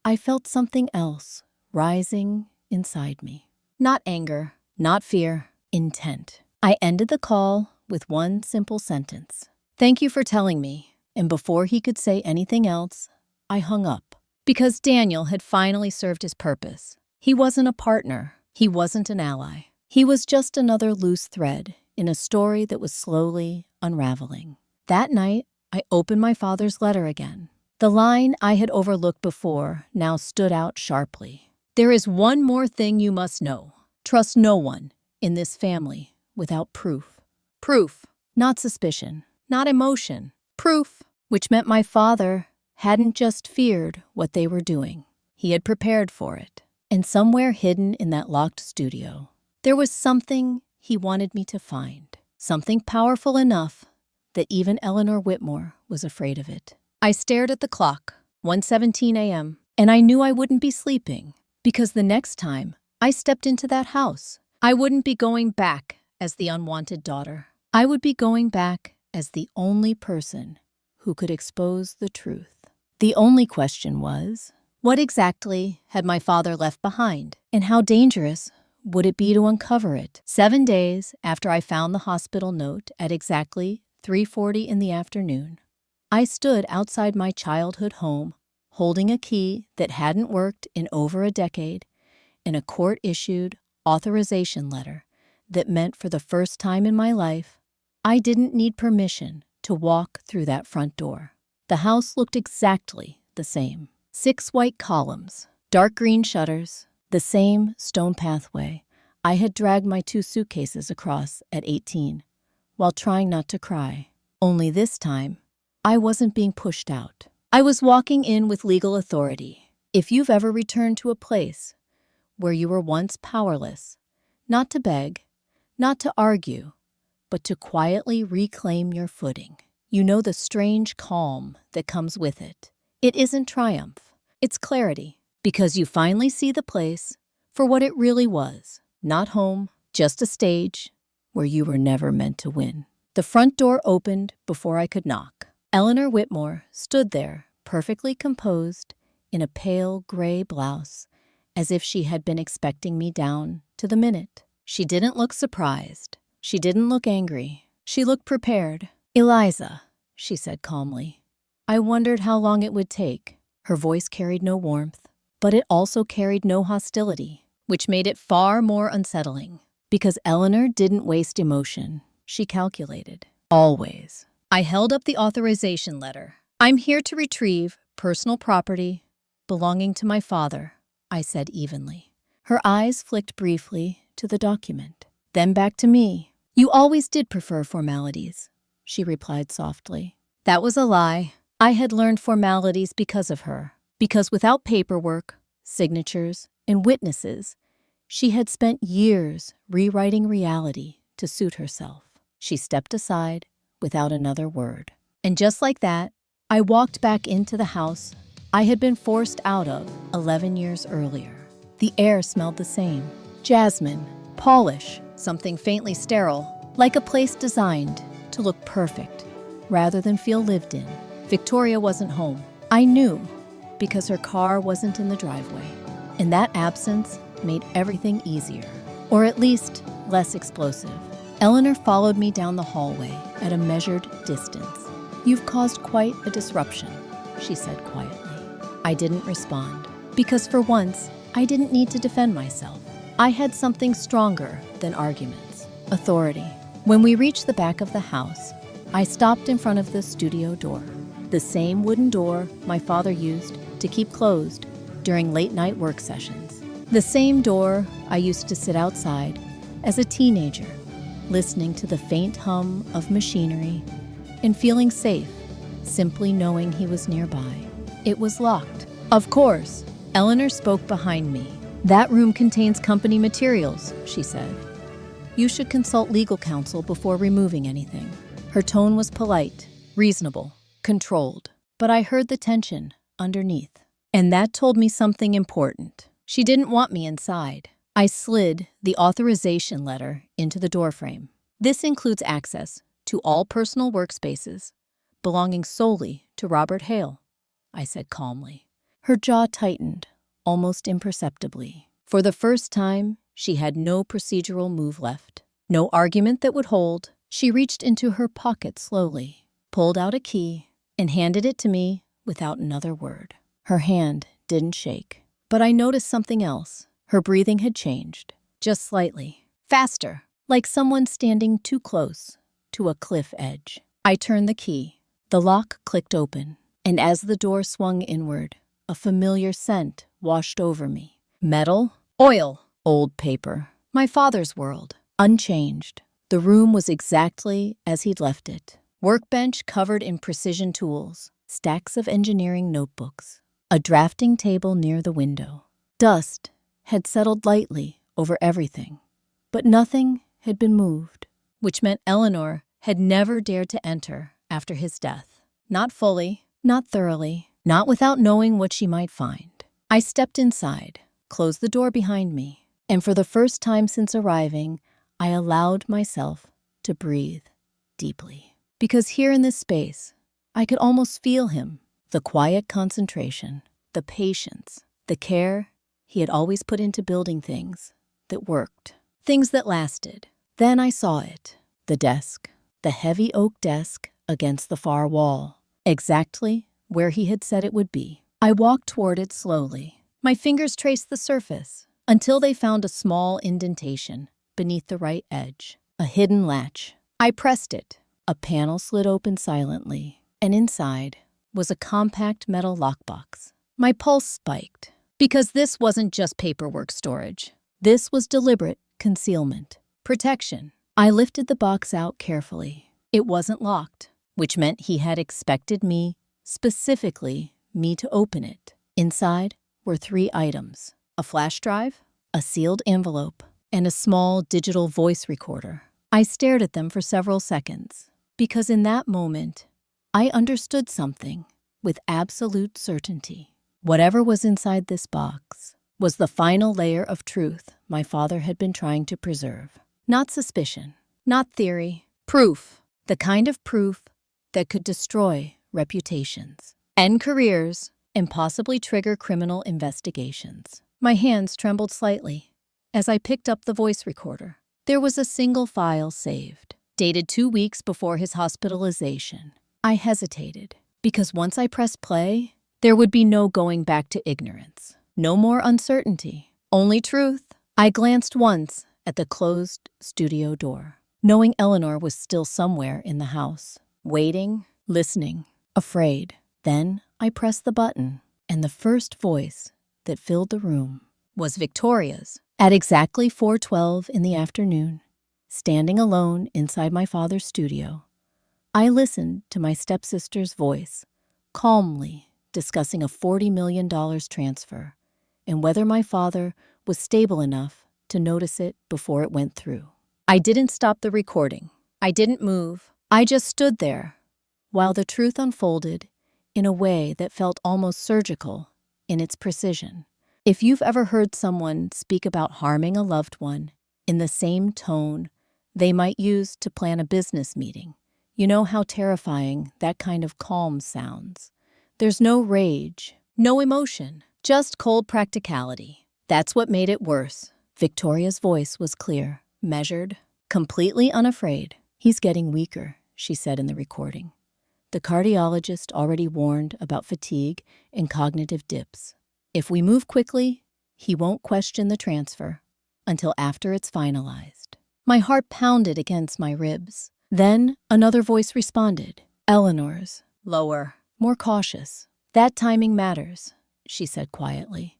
I felt something else rising inside me. Not anger, not fear, intent. I ended the call with one simple sentence. Thank you for telling me. And before he could say anything else, I hung up. Because Daniel had finally served his purpose. He wasn't a partner. He wasn't an ally. He was just another loose thread in a story that was slowly unraveling. That night, I opened my father's letter again. The line I had overlooked before now stood out sharply. There is one more thing you must know. Trust no one in this family without proof. Proof, not suspicion, not emotion. Proof, which meant my father hadn't just feared what they were doing. He had prepared for it. And somewhere hidden in that locked studio, there was something he wanted me to find. Something powerful enough that even Eleanor Whitmore was afraid of it. I stared at the clock, 1:17 a.m., and I knew I wouldn't be sleeping, because the next time I stepped into that house, I wouldn't be going back as the unwanted daughter. I would be going back as the only person who could expose the truth. The only question was, what exactly had my father left behind, and how dangerous would it be to uncover it? 7 days after I found the hospital note at exactly 3:40 in the afternoon, I stood outside my childhood home, holding a key that hadn't worked in over a decade, and a court-issued authorization letter that meant for the first time in my life, I didn't need permission to walk through that front door. The house looked exactly the same. 6 white columns, dark green shutters, the same stone pathway I had dragged my 2 suitcases across at 18, while trying not to cry. Only this time, I wasn't being pushed out. I was walking in with legal authority. If you've ever returned to a place where you were once powerless, not to beg, not to argue, but to quietly reclaim your footing, you know the strange calm that comes with it. It isn't triumph, it's clarity, because you finally see the place for what it really was. Not home, just a stage where you were never meant to win. The front door opened before I could knock. Eleanor Whitmore stood there, perfectly composed, in a pale gray blouse, as if she had been expecting me down to the minute. She didn't look surprised. She didn't look angry. She looked prepared. "Eliza," she said calmly. I wondered how long it would take. Her voice carried no warmth, but it also carried no hostility, which made it far more unsettling. Because Eleanor didn't waste emotion. She calculated. Always. I held up the authorization letter. "I'm here to retrieve personal property belonging to my father," I said evenly. Her eyes flicked briefly to the document, then back to me. "You always did prefer formalities," she replied softly. That was a lie. I had learned formalities because of her. Because without paperwork, signatures, and witnesses, she had spent years rewriting reality to suit herself. She stepped aside without another word. And just like that, I walked back into the house I had been forced out of 11 years earlier. The air smelled the same. Jasmine, polish, something faintly sterile, like a place designed to look perfect rather than feel lived in. Victoria wasn't home. I knew because her car wasn't in the driveway. And that absence made everything easier, or at least less explosive. Eleanor followed me down the hallway at a measured distance. "You've caused quite a disruption," she said quietly. I didn't respond, because for once, I didn't need to defend myself. I had something stronger than arguments: authority. When we reached the back of the house, I stopped in front of the studio door, the same wooden door my father used to keep closed during late-night work sessions. The same door I used to sit outside as a teenager, listening to the faint hum of machinery and feeling safe, simply knowing he was nearby. It was locked. "Of course," Eleanor spoke behind me. "That room contains company materials," she said. "You should consult legal counsel before removing anything." Her tone was polite, reasonable, controlled, but I heard the tension underneath. And that told me something important. She didn't want me inside. I slid the authorization letter into the doorframe. "This includes access to all personal workspaces belonging solely to Robert Hale," I said calmly. Her jaw tightened, almost imperceptibly. For the first time, she had no procedural move left. No argument that would hold. She reached into her pocket slowly, pulled out a key, and handed it to me without another word. Her hand didn't shake. But I noticed something else. Her breathing had changed, just slightly. Faster, like someone standing too close to a cliff edge. I turned the key. The lock clicked open, and as the door swung inward, a familiar scent washed over me. Metal, oil, old paper. My father's world, unchanged. The room was exactly as he'd left it. Workbench covered in precision tools, stacks of engineering notebooks, a drafting table near the window. Dust had settled lightly over everything, but nothing had been moved, which meant Eleanor had never dared to enter after his death. Not fully, not thoroughly, not without knowing what she might find. I stepped inside, closed the door behind me, and for the first time since arriving, I allowed myself to breathe deeply. Because here in this space, I could almost feel him. The quiet concentration, the patience, the care he had always put into building things that worked, things that lasted. Then I saw it, the desk, the heavy oak desk against the far wall, exactly where he had said it would be. I walked toward it slowly. My fingers traced the surface until they found a small indentation beneath the right edge, a hidden latch. I pressed it. A panel slid open silently, and inside was a compact metal lockbox. My pulse spiked, because this wasn't just paperwork storage. This was deliberate concealment, protection. I lifted the box out carefully. It wasn't locked, which meant he had expected me, specifically me, to open it. Inside were 3 items: a flash drive, a sealed envelope, and a small digital voice recorder. I stared at them for several seconds, because in that moment, I understood something with absolute certainty. Whatever was inside this box was the final layer of truth my father had been trying to preserve. Not suspicion, not theory, proof. The kind of proof that could destroy reputations, end careers, and possibly trigger criminal investigations. My hands trembled slightly as I picked up the voice recorder. There was a single file saved, dated 2 weeks before his hospitalization. I hesitated, because once I pressed play, there would be no going back to ignorance. No more uncertainty, only truth. I glanced once at the closed studio door, knowing Eleanor was still somewhere in the house, waiting, listening, afraid. Then I pressed the button, and the first voice that filled the room was Victoria's. At exactly 4:12 in the afternoon, standing alone inside my father's studio, I listened to my stepsister's voice, calmly discussing a $40 million transfer and whether my father was stable enough to notice it before it went through. I didn't stop the recording. I didn't move. I just stood there while the truth unfolded in a way that felt almost surgical in its precision. If you've ever heard someone speak about harming a loved one in the same tone they might use to plan a business meeting, you know how terrifying that kind of calm sounds. There's no rage, no emotion, just cold practicality. That's what made it worse. Victoria's voice was clear, measured, completely unafraid. "He's getting weaker," she said in the recording. The cardiologist already warned about fatigue and cognitive dips. "If we move quickly, he won't question the transfer until after it's finalized." My heart pounded against my ribs. Then another voice responded, Eleanor's, lower, more cautious. "That timing matters," she said quietly.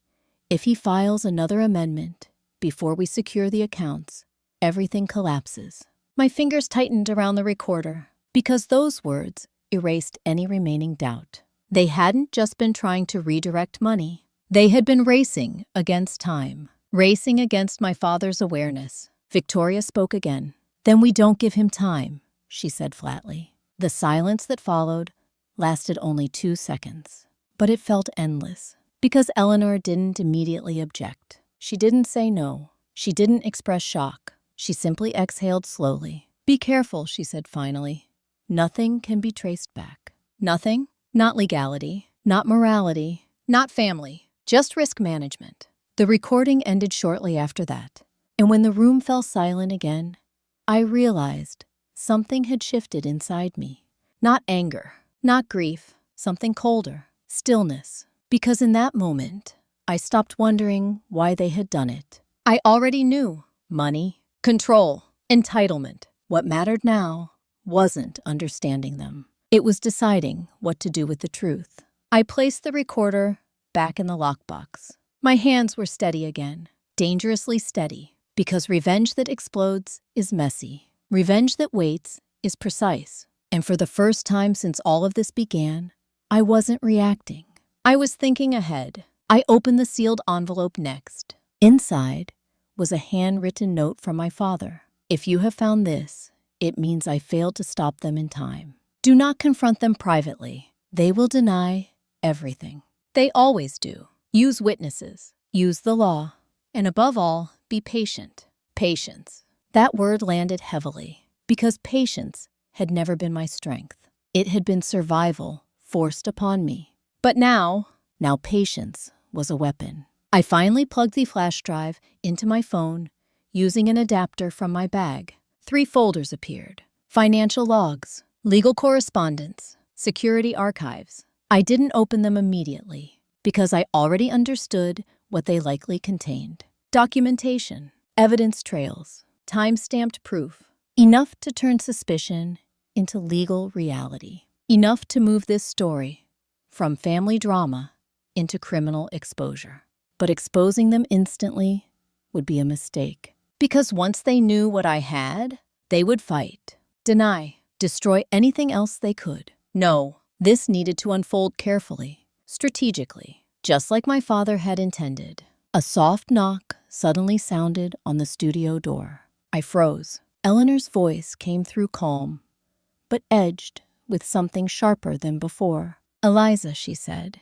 "If he files another amendment before we secure the accounts, everything collapses." My fingers tightened around the recorder because those words erased any remaining doubt. They hadn't just been trying to redirect money. They had been racing against time, racing against my father's awareness. Victoria spoke again. "Then we don't give him time," she said flatly. The silence that followed lasted only 2 seconds, but it felt endless because Eleanor didn't immediately object. She didn't say no. She didn't express shock. She simply exhaled slowly. "Be careful," she said finally. "Nothing can be traced back." Nothing? Not legality, not morality, not family, just risk management. The recording ended shortly after that, and when the room fell silent again, I realized something had shifted inside me. Not anger, not grief, something colder, stillness. Because in that moment, I stopped wondering why they had done it. I already knew. Money, control, entitlement. What mattered now wasn't understanding them. It was deciding what to do with the truth. I placed the recorder back in the lockbox. My hands were steady again, dangerously steady, because revenge that explodes is messy. Revenge that waits is precise. And for the first time since all of this began, I wasn't reacting. I was thinking ahead. I opened the sealed envelope next. Inside was a handwritten note from my father. "If you have found this, it means I failed to stop them in time. Do not confront them privately. They will deny everything. They always do. Use witnesses. Use the law. And above all, be patient." Patience. That word landed heavily because patience had never been my strength. It had been survival forced upon me. But now patience was a weapon. I finally plugged the flash drive into my phone using an adapter from my bag. 3 folders appeared. Financial logs, legal correspondence, security archives. I didn't open them immediately because I already understood what they likely contained. Documentation, evidence trails, time-stamped proof. Enough to turn suspicion into legal reality. Enough to move this story from family drama into criminal exposure. But exposing them instantly would be a mistake. Because once they knew what I had, they would fight, deny, destroy anything else they could. No, this needed to unfold carefully, strategically, just like my father had intended. A soft knock suddenly sounded on the studio door. I froze. Eleanor's voice came through calm, but edged with something sharper than before. "Eliza," she said,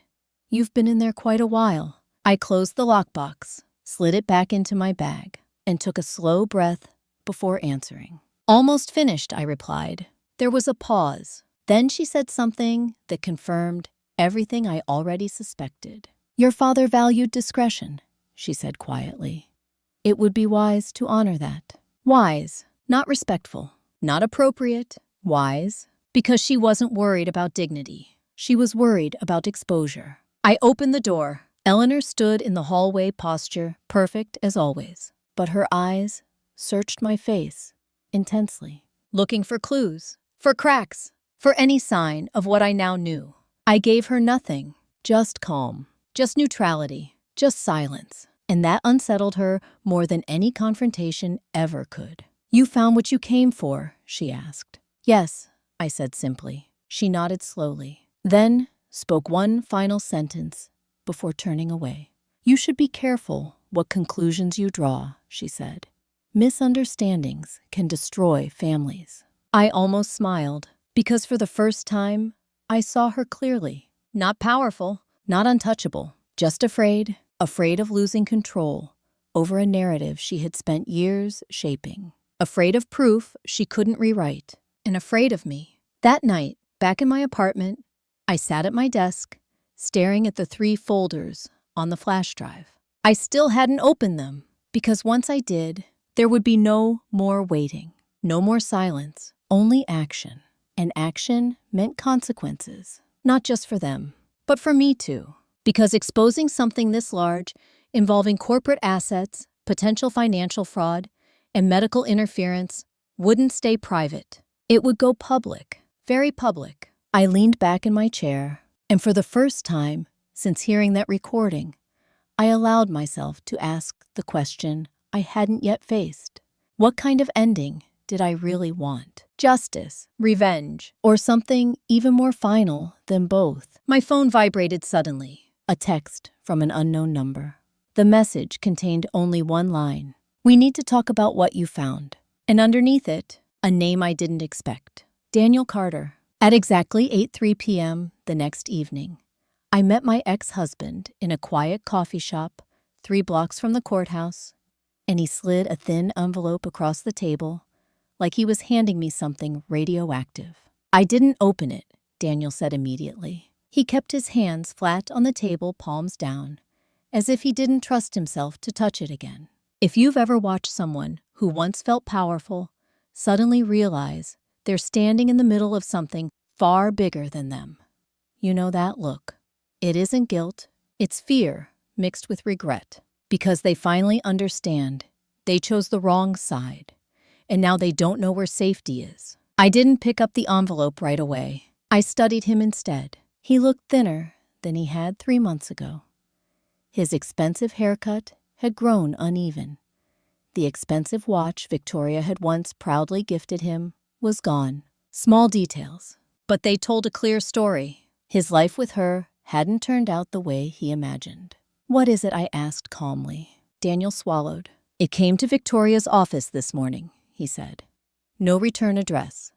"you've been in there quite a while." I closed the lockbox, slid it back into my bag, and took a slow breath before answering. "Almost finished," I replied. There was a pause. Then she said something that confirmed everything I already suspected. "Your father valued discretion," she said quietly. "It would be wise to honor that." Wise, not respectful, not appropriate. Wise, because she wasn't worried about dignity. She was worried about exposure. I opened the door. Eleanor stood in the hallway posture, perfect as always, but her eyes searched my face intensely, looking for clues, for cracks, for any sign of what I now knew. I gave her nothing, just calm, just neutrality, just silence, and that unsettled her more than any confrontation ever could. "You found what you came for?" she asked. "Yes," I said simply. She nodded slowly, then spoke one final sentence before turning away. "You should be careful what conclusions you draw," she said. "Misunderstandings can destroy families." I almost smiled, because for the first time, I saw her clearly. Not powerful, not untouchable, just afraid, afraid of losing control over a narrative she had spent years shaping, afraid of proof she couldn't rewrite, and afraid of me. That night, back in my apartment, I sat at my desk, staring at the 3 folders on the flash drive. I still hadn't opened them, because once I did, there would be no more waiting, no more silence, only action. And action meant consequences, not just for them, but for me too. Because exposing something this large, involving corporate assets, potential financial fraud, and medical interference, wouldn't stay private. It would go public, very public. I leaned back in my chair, and for the first time since hearing that recording, I allowed myself to ask the question I hadn't yet faced. What kind of ending did I really want? Justice, revenge, or something even more final than both? My phone vibrated suddenly, a text from an unknown number. The message contained only one line. "We need to talk about what you found." And underneath it, a name I didn't expect. Daniel Carter. At exactly 8:03 p.m. the next evening, I met my ex-husband in a quiet coffee shop 3 blocks from the courthouse, and he slid a thin envelope across the table like he was handing me something radioactive. "I didn't open it," Daniel said immediately. He kept his hands flat on the table, palms down, as if he didn't trust himself to touch it again. If you've ever watched someone who once felt powerful suddenly realize they're standing in the middle of something far bigger than them, you know that look. It isn't guilt, it's fear mixed with regret, because they finally understand they chose the wrong side, and now they don't know where safety is. I didn't pick up the envelope right away. I studied him instead. He looked thinner than he had 3 months ago. His expensive haircut had grown uneven. The expensive watch Victoria had once proudly gifted him was gone. Small details, but they told a clear story. His life with her hadn't turned out the way he imagined. "What is it?" I asked calmly. Daniel swallowed. "It came to Victoria's office this morning," he said. "No return address.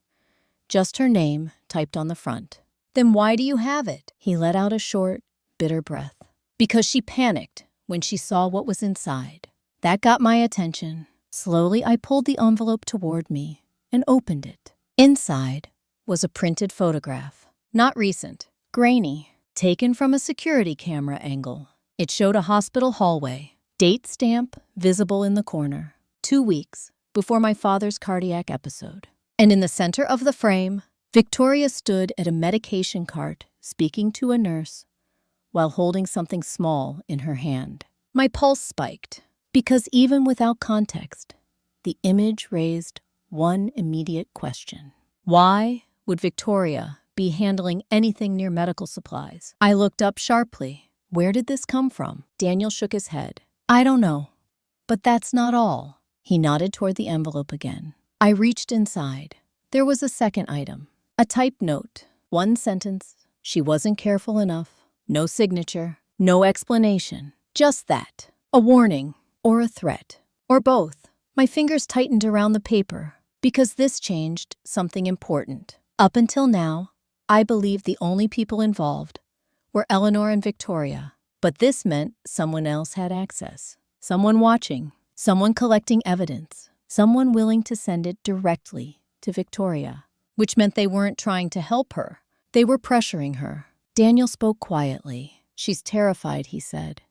Just her name typed on the front." "Then why do you have it?" He let out a short, bitter breath. "Because she panicked when she saw what was inside." That got my attention. Slowly, I pulled the envelope toward me and opened it. Inside was a printed photograph. Not recent, grainy, taken from a security camera angle. It showed a hospital hallway, date stamp visible in the corner, 2 weeks before my father's cardiac episode. And in the center of the frame, Victoria stood at a medication cart speaking to a nurse while holding something small in her hand. My pulse spiked, because even without context, the image raised one immediate question. Why would Victoria be handling anything near medical supplies? I looked up sharply. Where did this come from? Daniel shook his head. "I don't know. But that's not all." He nodded toward the envelope again. I reached inside. There was a second item. A typed note. 1 sentence. She wasn't careful enough. No signature. No explanation. Just that. A warning. Or a threat. Or both. My fingers tightened around the paper, because this changed something important. Up until now, I believed the only people involved were Eleanor and Victoria. But this meant someone else had access. Someone watching. Someone collecting evidence. Someone willing to send it directly to Victoria. Which meant they weren't trying to help her. They were pressuring her. Daniel spoke quietly. "She's terrified," he said.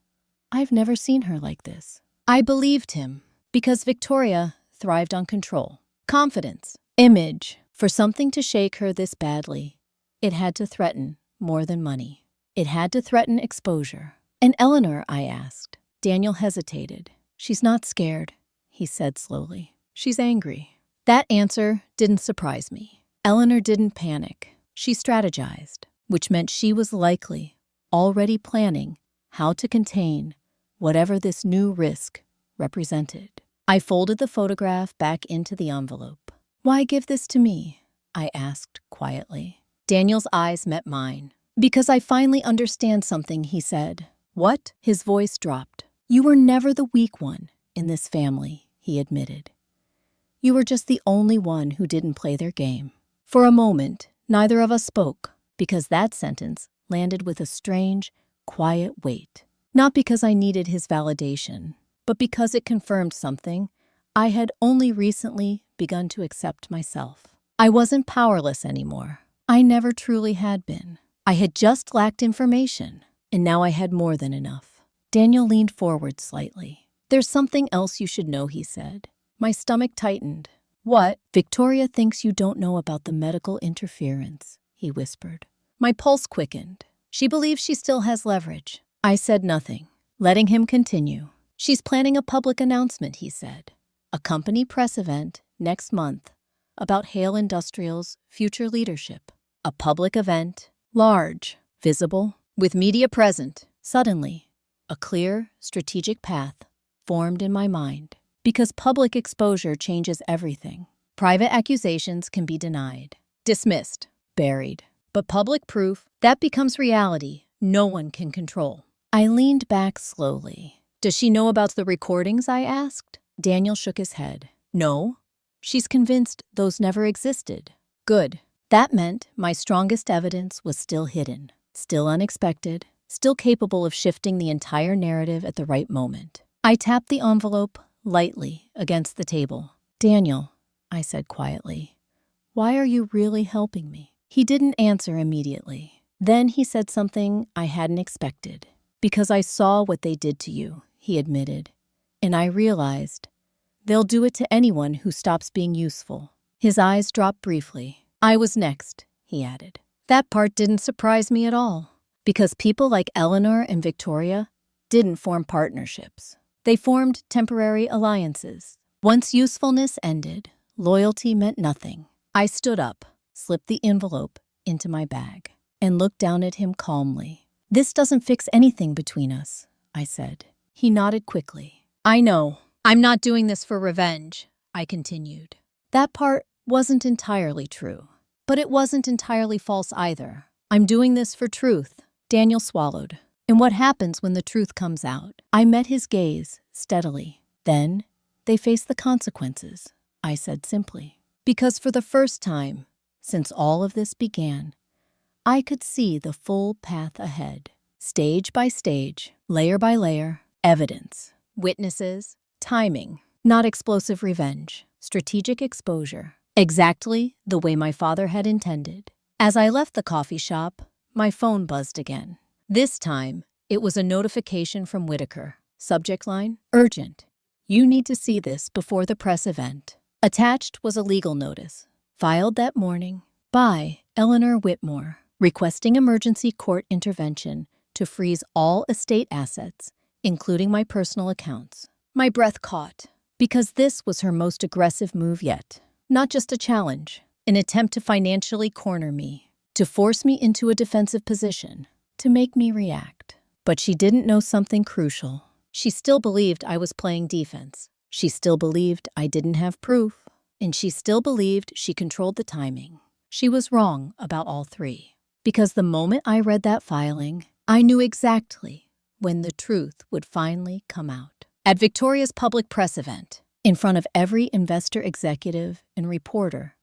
"I've never seen her like this." I believed him, because Victoria thrived on control, confidence, image. For something to shake her this badly, it had to threaten more than money. It had to threaten exposure. "And Eleanor?" I asked. Daniel hesitated. "She's not scared," he said slowly. "She's angry." That answer didn't surprise me. Eleanor didn't panic. She strategized, which meant she was likely already planning how to contain whatever this new risk represented. I folded the photograph back into the envelope. "Why give this to me?" I asked quietly. Daniel's eyes met mine. "Because I finally understand something," he said. "What?" His voice dropped. "You were never the weak one in this family," he admitted. "You were just the only one who didn't play their game." For a moment, neither of us spoke, because that sentence landed with a strange, quiet weight. Not because I needed his validation, but because it confirmed something I had only recently begun to accept myself. I wasn't powerless anymore. I never truly had been. I had just lacked information, and now I had more than enough. Daniel leaned forward slightly. "There's something else you should know," he said. My stomach tightened. "What?" "Victoria thinks you don't know about the medical interference," he whispered. My pulse quickened. "She believes she still has leverage." I said nothing, letting him continue. "She's planning a public announcement," he said. "A company press event next month about Hale Industrial's future leadership. A public event, large, visible, with media present." Suddenly, a clear, strategic path formed in my mind. Because public exposure changes everything. Private accusations can be denied, dismissed, buried. But public proof, that becomes reality no one can control. I leaned back slowly. "Does she know about the recordings?" I asked. Daniel shook his head. "No. She's convinced those never existed." Good. That meant my strongest evidence was still hidden, still unexpected, still capable of shifting the entire narrative at the right moment. I tapped the envelope lightly against the table. "Daniel," I said quietly, "why are you really helping me?" He didn't answer immediately. Then he said something I hadn't expected. "Because I saw what they did to you," he admitted, "and I realized they'll do it to anyone who stops being useful." His eyes dropped briefly. "I was next," he added. That part didn't surprise me at all, because people like Eleanor and Victoria didn't form partnerships. They formed temporary alliances. Once usefulness ended, loyalty meant nothing. I stood up, slipped the envelope into my bag, and looked down at him calmly. "This doesn't fix anything between us," I said. He nodded quickly. "I know. I'm not doing this for revenge," I continued. That part wasn't entirely true, but it wasn't entirely false either. "I'm doing this for truth." Daniel swallowed. "And what happens when the truth comes out?" I met his gaze steadily. "Then they face the consequences," I said simply. Because for the first time since all of this began, I could see the full path ahead. Stage by stage, layer by layer, evidence, witnesses, timing, not explosive revenge, strategic exposure. Exactly the way my father had intended. As I left the coffee shop, my phone buzzed again. This time, it was a notification from Whitaker. Subject line, "Urgent. You need to see this before the press event." Attached was a legal notice, filed that morning by Eleanor Whitmore, requesting emergency court intervention to freeze all estate assets, including my personal accounts. My breath caught, because this was her most aggressive move yet. Not just a challenge, an attempt to financially corner me, to force me into a defensive position, to make me react. But she didn't know something crucial. She still believed I was playing defense. She still believed I didn't have proof. And she still believed she controlled the timing. She was wrong about all three. Because the moment I read that filing, I knew exactly when the truth would finally come out. At Victoria's public press event, in front of every investor executive and reporter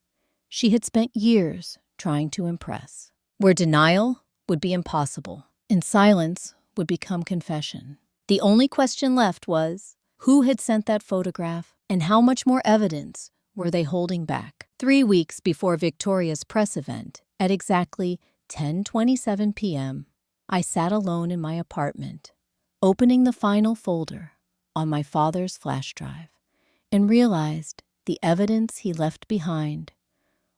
she had spent years trying to impress, where denial would be impossible and silence would become confession. The only question left was, who had sent that photograph and how much more evidence were they holding back? 3 weeks before Victoria's press event, at exactly 10:27 p.m., I sat alone in my apartment, opening the final folder on my father's flash drive, and realized the evidence he left behind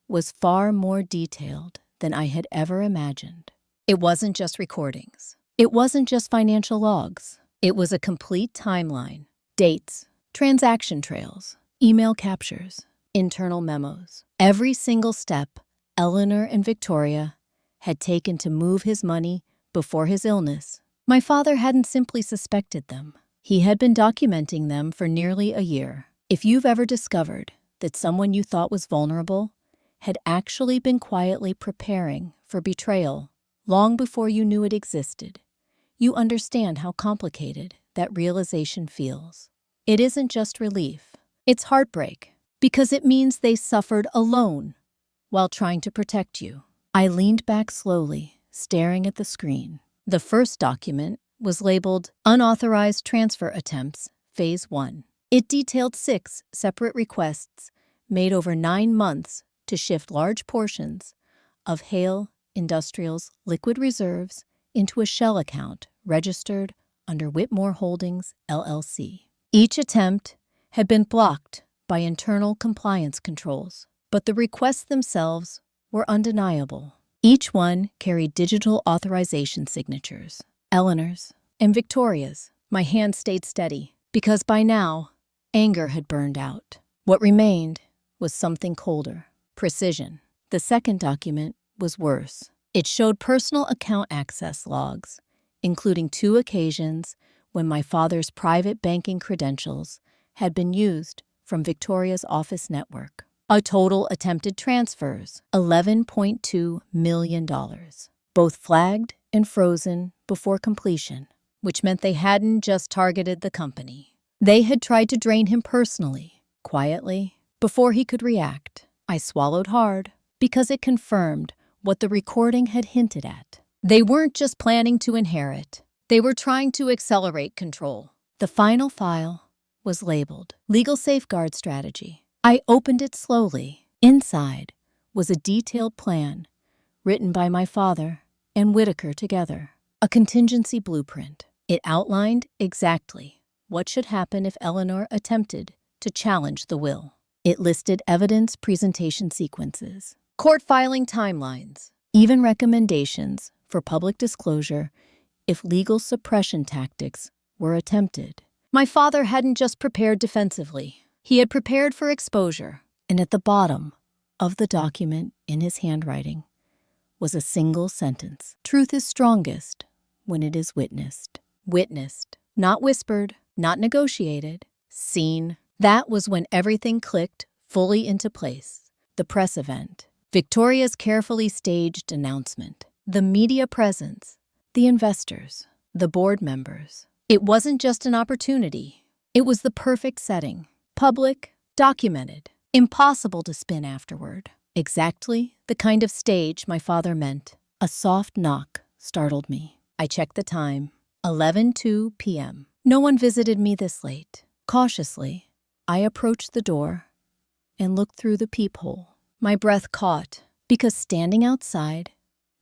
was far more detailed than I had ever imagined. It wasn't just recordings. It wasn't just financial logs. It was a complete timeline. Dates, transaction trails, email captures, internal memos. Every single step Eleanor and Victoria had taken to move his money before his illness. My father hadn't simply suspected them. He had been documenting them for nearly a year. If you've ever discovered that someone you thought was vulnerable had actually been quietly preparing for betrayal long before you knew it existed, you understand how complicated that realization feels. It isn't just relief. It's heartbreak, because it means they suffered alone while trying to protect you. I leaned back slowly, staring at the screen. The first document was labeled Unauthorized Transfer Attempts, Phase 1. It detailed 6 separate requests made over 9 months to shift large portions of Hale Industrial's liquid reserves into a shell account registered under Whitmore Holdings, LLC. Each attempt had been blocked by internal compliance controls, but the requests themselves were undeniable. Each one carried digital authorization signatures, Eleanor's and Victoria's. My hand stayed steady because by now, anger had burned out. What remained was something colder, precision. The second document was worse. It showed personal account access logs, including 2 occasions when my father's private banking credentials had been used from Victoria's office network. A total attempted transfers, $11.2 million, both flagged and frozen before completion, which meant they hadn't just targeted the company. They had tried to drain him personally, quietly, before he could react. I swallowed hard because it confirmed what the recording had hinted at. They weren't just planning to inherit. They were trying to accelerate control. The final file was labeled Legal Safeguard Strategy. I opened it slowly. Inside was a detailed plan written by my father and Whitaker together, a contingency blueprint. It outlined exactly what should happen if Eleanor attempted to challenge the will. It listed evidence presentation sequences, court filing timelines, even recommendations for public disclosure if legal suppression tactics were attempted. My father hadn't just prepared defensively. He had prepared for exposure, and at the bottom of the document in his handwriting was a single sentence. Truth is strongest when it is witnessed. Witnessed, not whispered, not negotiated, seen. That was when everything clicked fully into place. The press event, Victoria's carefully staged announcement, the media presence, the investors, the board members. It wasn't just an opportunity. It was the perfect setting. Public, documented, impossible to spin afterward. Exactly the kind of stage my father meant. A soft knock startled me. I checked the time. 11:02 p.m. No one visited me this late. Cautiously, I approached the door and looked through the peephole. My breath caught because standing outside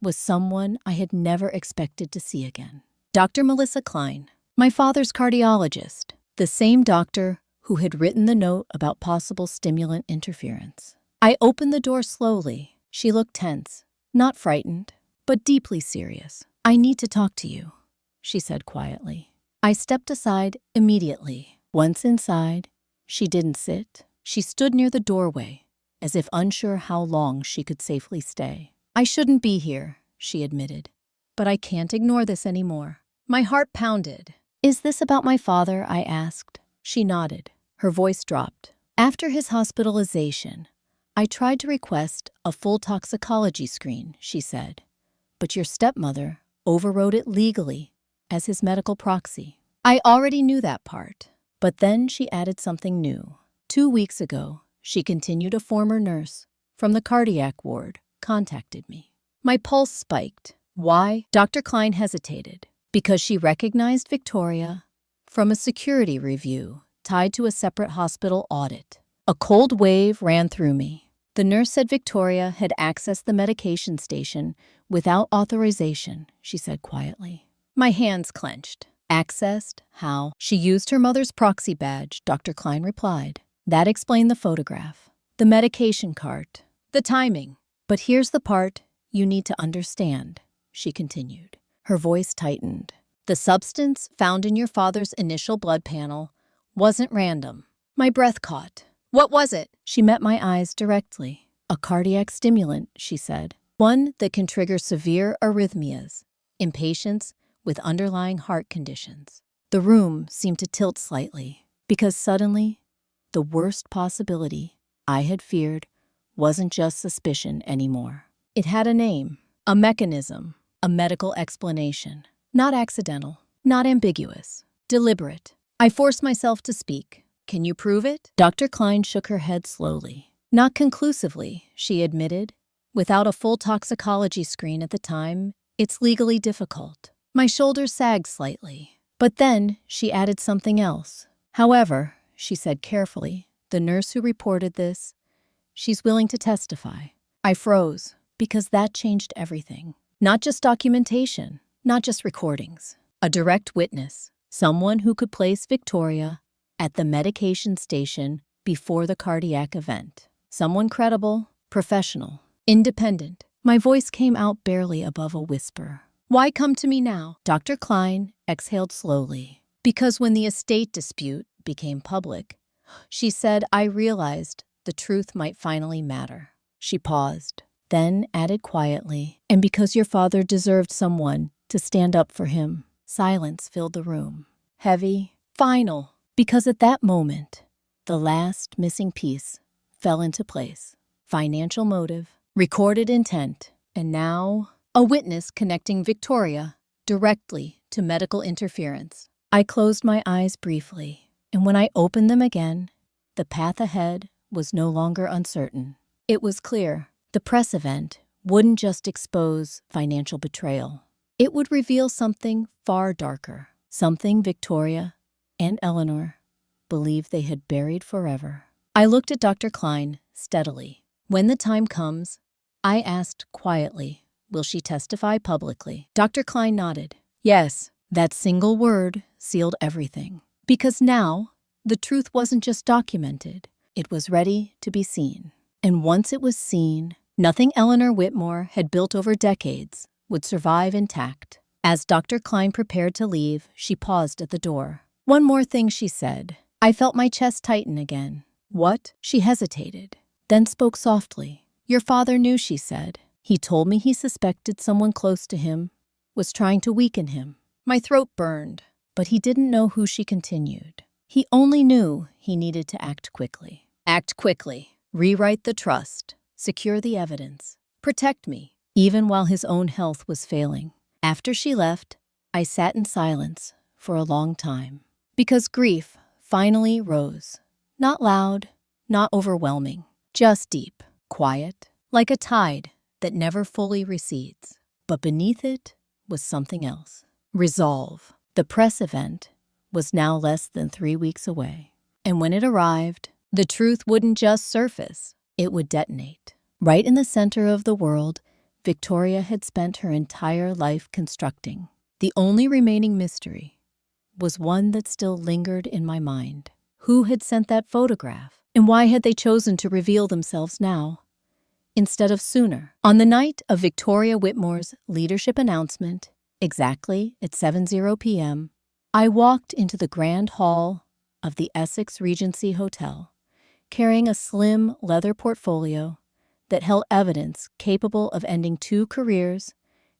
was someone I had never expected to see again. Dr. Melissa Klein, my father's cardiologist, the same doctor who had written the note about possible stimulant interference. I opened the door slowly. She looked tense, not frightened, but deeply serious. "I need to talk to you," she said quietly. I stepped aside immediately. Once inside, she didn't sit. She stood near the doorway, as if unsure how long she could safely stay. "I shouldn't be here," she admitted, "but I can't ignore this anymore." My heart pounded. "Is this about my father?" I asked. She nodded. Her voice dropped. "After his hospitalization, I tried to request a full toxicology screen," she said, "but your stepmother overrode it legally as his medical proxy." I already knew that part, but then she added something new. 2 weeks ago, she continued, a former nurse from the cardiac ward contacted me. My pulse spiked. Why? Dr. Klein hesitated. Because she recognized Victoria from a security review tied to a separate hospital audit. A cold wave ran through me. The nurse said Victoria had accessed the medication station without authorization, she said quietly. My hands clenched. Accessed? How? She used her mother's proxy badge, Dr. Klein replied. That explained the photograph, the medication cart, the timing. But here's the part you need to understand, she continued. Her voice tightened. The substance found in your father's initial blood panel wasn't random. My breath caught. What was it? She met my eyes directly. A cardiac stimulant, she said. One that can trigger severe arrhythmias in patients with underlying heart conditions. The room seemed to tilt slightly because suddenly, the worst possibility I had feared wasn't just suspicion anymore. It had a name, a mechanism, a medical explanation. Not accidental, not ambiguous, deliberate. I forced myself to speak. Can you prove it? Dr. Klein shook her head slowly. Not conclusively, she admitted. Without a full toxicology screen at the time, it's legally difficult. My shoulders sagged slightly. But then she added something else. However, she said carefully, the nurse who reported this, she's willing to testify. I froze, because that changed everything. Not just documentation, not just recordings. A direct witness, someone who could place Victoria at the medication station before the cardiac event. Someone credible, professional, independent. My voice came out barely above a whisper. Why come to me now? Dr. Klein exhaled slowly. Because when the estate dispute became public, she said, I realized the truth might finally matter. She paused, then added quietly, and because your father deserved someone to stand up for him. Silence filled the room. Heavy, final, because at that moment, the last missing piece fell into place. Financial motive, recorded intent, and now a witness connecting Victoria directly to medical interference. I closed my eyes briefly, and when I opened them again, the path ahead was no longer uncertain. It was clear the press event wouldn't just expose financial betrayal. It would reveal something far darker, something Victoria and Eleanor believed they had buried forever. I looked at Dr. Klein steadily. When the time comes, I asked quietly, will she testify publicly? Dr. Klein nodded. Yes, that single word sealed everything. Because now, the truth wasn't just documented, it was ready to be seen. And once it was seen, nothing Eleanor Whitmore had built over decades would survive intact. As Dr. Klein prepared to leave, she paused at the door. One more thing, she said. I felt my chest tighten again. What? She hesitated, then spoke softly. Your father knew, she said. He told me he suspected someone close to him was trying to weaken him. My throat burned, but he didn't know who. She continued. He only knew he needed to act quickly. Act quickly. Rewrite the trust. Secure the evidence. Protect me, even while his own health was failing. After she left, I sat in silence for a long time. Because grief finally rose. Not loud, not overwhelming, just deep, quiet, like a tide that never fully recedes. But beneath it was something else. Resolve. The press event was now less than 3 weeks away. And when it arrived, the truth wouldn't just surface, it would detonate. Right in the center of the world, Victoria had spent her entire life constructing. The only remaining mystery was one that still lingered in my mind. Who had sent that photograph? And why had they chosen to reveal themselves now instead of sooner? On the night of Victoria Whitmore's leadership announcement, exactly at 7:00 p.m., I walked into the grand hall of the Essex Regency Hotel, carrying a slim leather portfolio that held evidence capable of ending 2 careers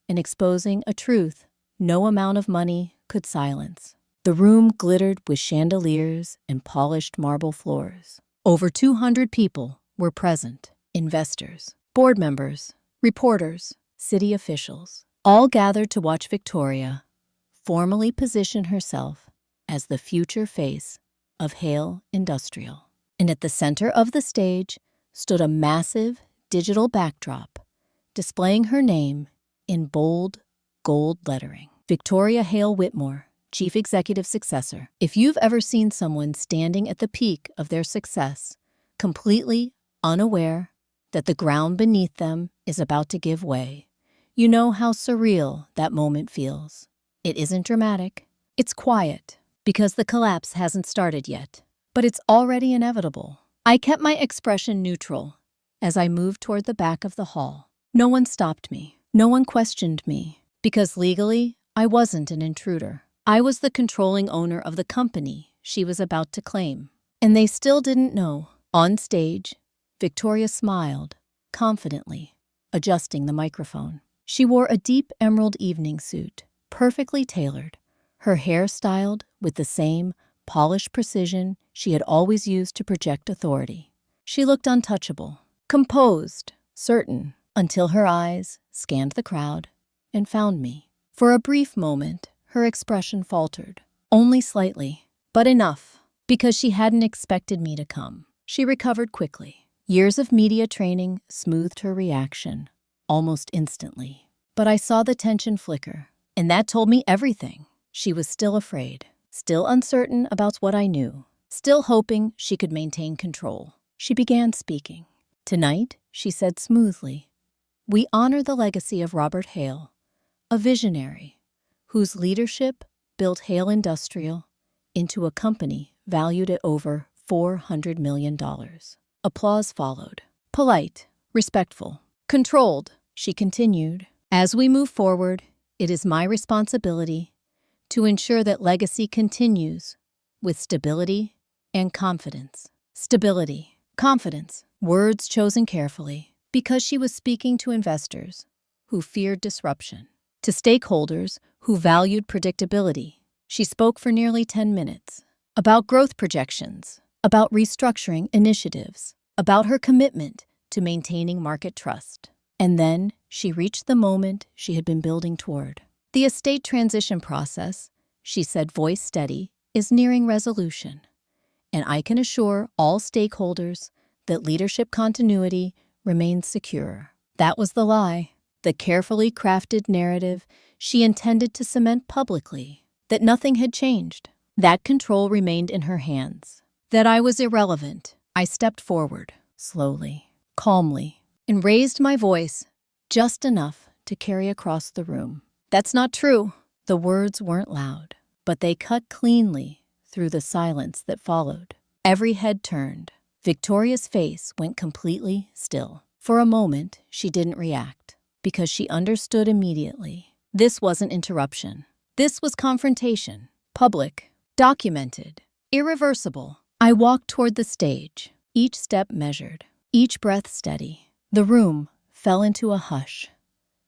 and exposing a truth no amount of money could silence. The room glittered with chandeliers and polished marble floors. Over 200 people were present. Investors, board members, reporters, city officials, all gathered to watch Victoria formally position herself as the future face of Hale Industrial. And at the center of the stage stood a massive digital backdrop displaying her name in bold gold lettering. Victoria Hale Whitmore, Chief Executive Successor. If you've ever seen someone standing at the peak of their success, completely unaware that the ground beneath them is about to give way, you know how surreal that moment feels. It isn't dramatic. It's quiet, because the collapse hasn't started yet, but it's already inevitable. I kept my expression neutral as I moved toward the back of the hall. No one stopped me. No one questioned me, because legally, I wasn't an intruder. I was the controlling owner of the company she was about to claim. And they still didn't know. On stage, Victoria smiled, confidently, adjusting the microphone. She wore a deep emerald evening suit, perfectly tailored, her hair styled with the same polished precision she had always used to project authority. She looked untouchable, composed, certain, until her eyes scanned the crowd and found me. For a brief moment, her expression faltered, only slightly, but enough, because she hadn't expected me to come. She recovered quickly. Years of media training smoothed her reaction, almost instantly. But I saw the tension flicker. And that told me everything. She was still afraid, still uncertain about what I knew, still hoping she could maintain control. She began speaking. Tonight, she said smoothly, we honor the legacy of Robert Hale, a visionary whose leadership built Hale Industrial into a company valued at over $400 million. Applause followed. Polite, respectful, controlled, she continued. As we move forward, it is my responsibility to ensure that legacy continues with stability and confidence. Stability, confidence, words chosen carefully because she was speaking to investors who feared disruption, to stakeholders who valued predictability. She spoke for nearly 10 minutes about growth projections, about restructuring initiatives, about her commitment to maintaining market trust. And then she reached the moment she had been building toward. The estate transition process, she said, voice steady, is nearing resolution. And I can assure all stakeholders that leadership continuity remains secure. That was the lie, the carefully crafted narrative she intended to cement publicly, that nothing had changed, that control remained in her hands, that I was irrelevant. I stepped forward, slowly, calmly, and raised my voice just enough to carry across the room. That's not true. The words weren't loud, but they cut cleanly through the silence that followed. Every head turned. Victoria's face went completely still. For a moment, she didn't react, because she understood immediately. This wasn't interruption. This was confrontation. Public, documented, irreversible. I walked toward the stage, each step measured, each breath steady. The room fell into a hush,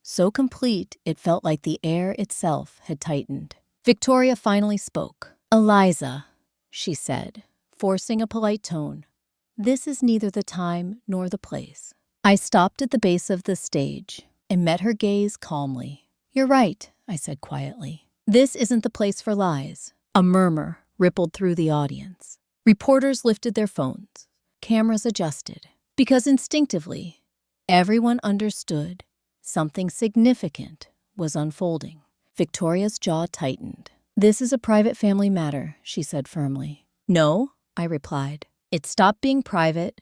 so complete it felt like the air itself had tightened. Victoria finally spoke. Eliza, she said, forcing a polite tone, this is neither the time nor the place. I stopped at the base of the stage and met her gaze calmly. You're right, I said quietly. This isn't the place for lies. A murmur rippled through the audience. Reporters lifted their phones. Cameras adjusted. Because instinctively, everyone understood something significant was unfolding. Victoria's jaw tightened. This is a private family matter, she said firmly. No, I replied. It stopped being private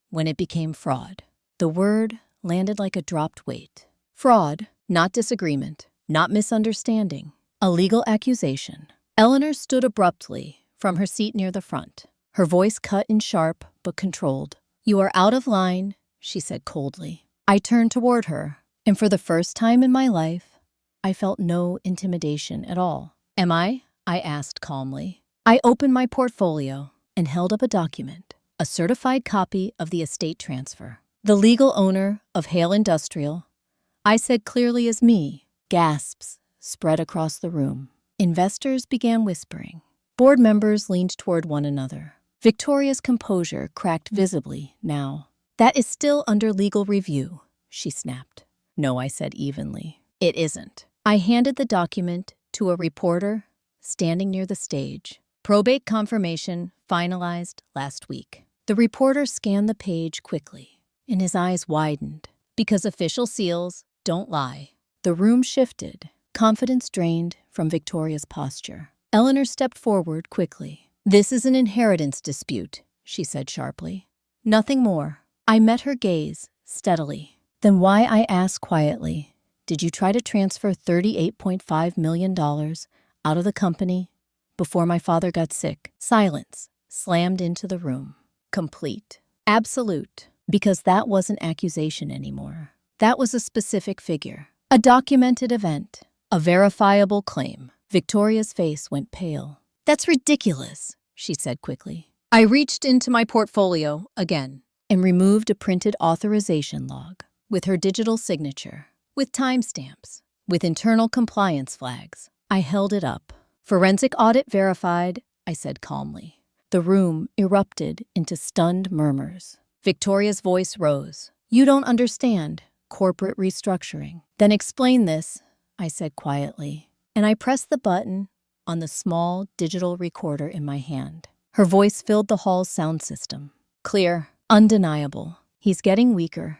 when it became fraud. The word landed like a dropped weight. Fraud, not disagreement, not misunderstanding. A legal accusation. Eleanor stood abruptly from her seat near the front. Her voice cut in sharp but controlled. You are out of line, she said coldly. I turned toward her, and for the first time in my life, I felt no intimidation at all. Am I? I asked calmly. I opened my portfolio and held up a document, a certified copy of the estate transfer. The legal owner of Hale Industrial, I said clearly as me. Gasps spread across the room. Investors began whispering. Board members leaned toward one another. Victoria's composure cracked visibly now. That is still under legal review, she snapped. No, I said evenly. It isn't. I handed the document to a reporter standing near the stage. Probate confirmation finalized last week. The reporter scanned the page quickly, and his eyes widened. Because official seals don't lie. The room shifted. Confidence drained from Victoria's posture. Eleanor stepped forward quickly. This is an inheritance dispute, she said sharply. Nothing more. I met her gaze steadily. Then why, I asked quietly, did you try to transfer $38.5 million out of the company before my father got sick? Silence slammed into the room. Complete. Absolute. Because that wasn't accusation anymore. That was a specific figure. A documented event. A verifiable claim. Victoria's face went pale. That's ridiculous, she said quickly. I reached into my portfolio again and removed a printed authorization log with her digital signature, with timestamps, with internal compliance flags. I held it up. Forensic audit verified, I said calmly. The room erupted into stunned murmurs. Victoria's voice rose. You don't understand corporate restructuring. Then explain this, I said quietly, and I pressed the button on the small digital recorder in my hand. Her voice filled the hall's sound system. Clear, undeniable. He's getting weaker.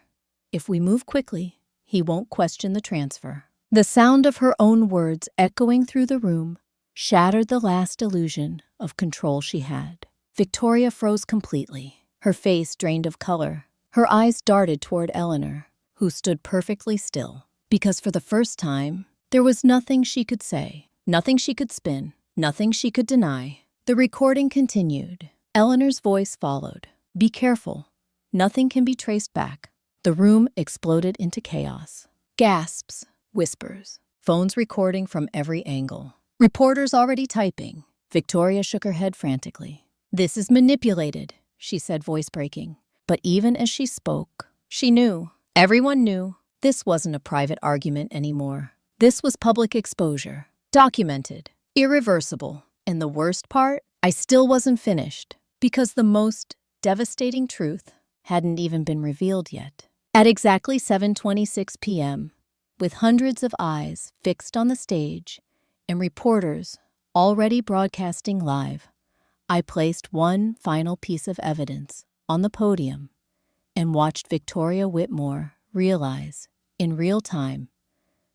If we move quickly, he won't question the transfer. The sound of her own words echoing through the room shattered the last illusion of control she had. Victoria froze completely, her face drained of color. Her eyes darted toward Eleanor, who stood perfectly still, because for the first time, there was nothing she could say, nothing she could spin, nothing she could deny. The recording continued. Eleanor's voice followed. "Be careful. Nothing can be traced back." The room exploded into chaos. Gasps, whispers, phones recording from every angle. Reporters already typing. Victoria shook her head frantically. "This is manipulated," she said, voice breaking. But even as she spoke, she knew, everyone knew, this wasn't a private argument anymore. This was public exposure, documented, irreversible. And the worst part, I still wasn't finished, because the most devastating truth hadn't even been revealed yet. At exactly 7:26 p.m., with hundreds of eyes fixed on the stage and reporters already broadcasting live, I placed one final piece of evidence on the podium and watched Victoria Whitmore realize, in real time,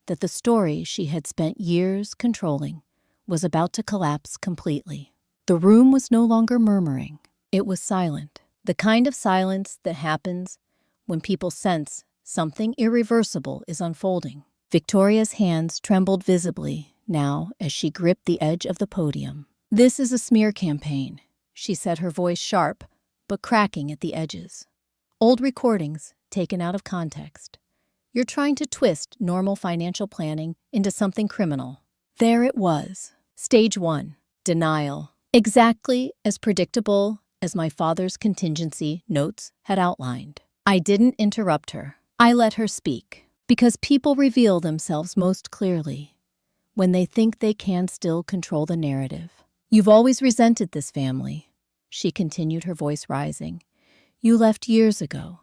that the story she had spent years controlling was about to collapse completely. The room was no longer murmuring. It was silent, the kind of silence that happens when people sense something irreversible is unfolding. Victoria's hands trembled visibly now as she gripped the edge of the podium. "This is a smear campaign," she said, her voice sharp but cracking at the edges. "Old recordings taken out of context. You're trying to twist normal financial planning into something criminal." There it was. Stage 1. Denial. Exactly as predictable as my father's contingency notes had outlined. I didn't interrupt her. I let her speak, because people reveal themselves most clearly when they think they can still control the narrative. "You've always resented this family," she continued, her voice rising. "You left years ago,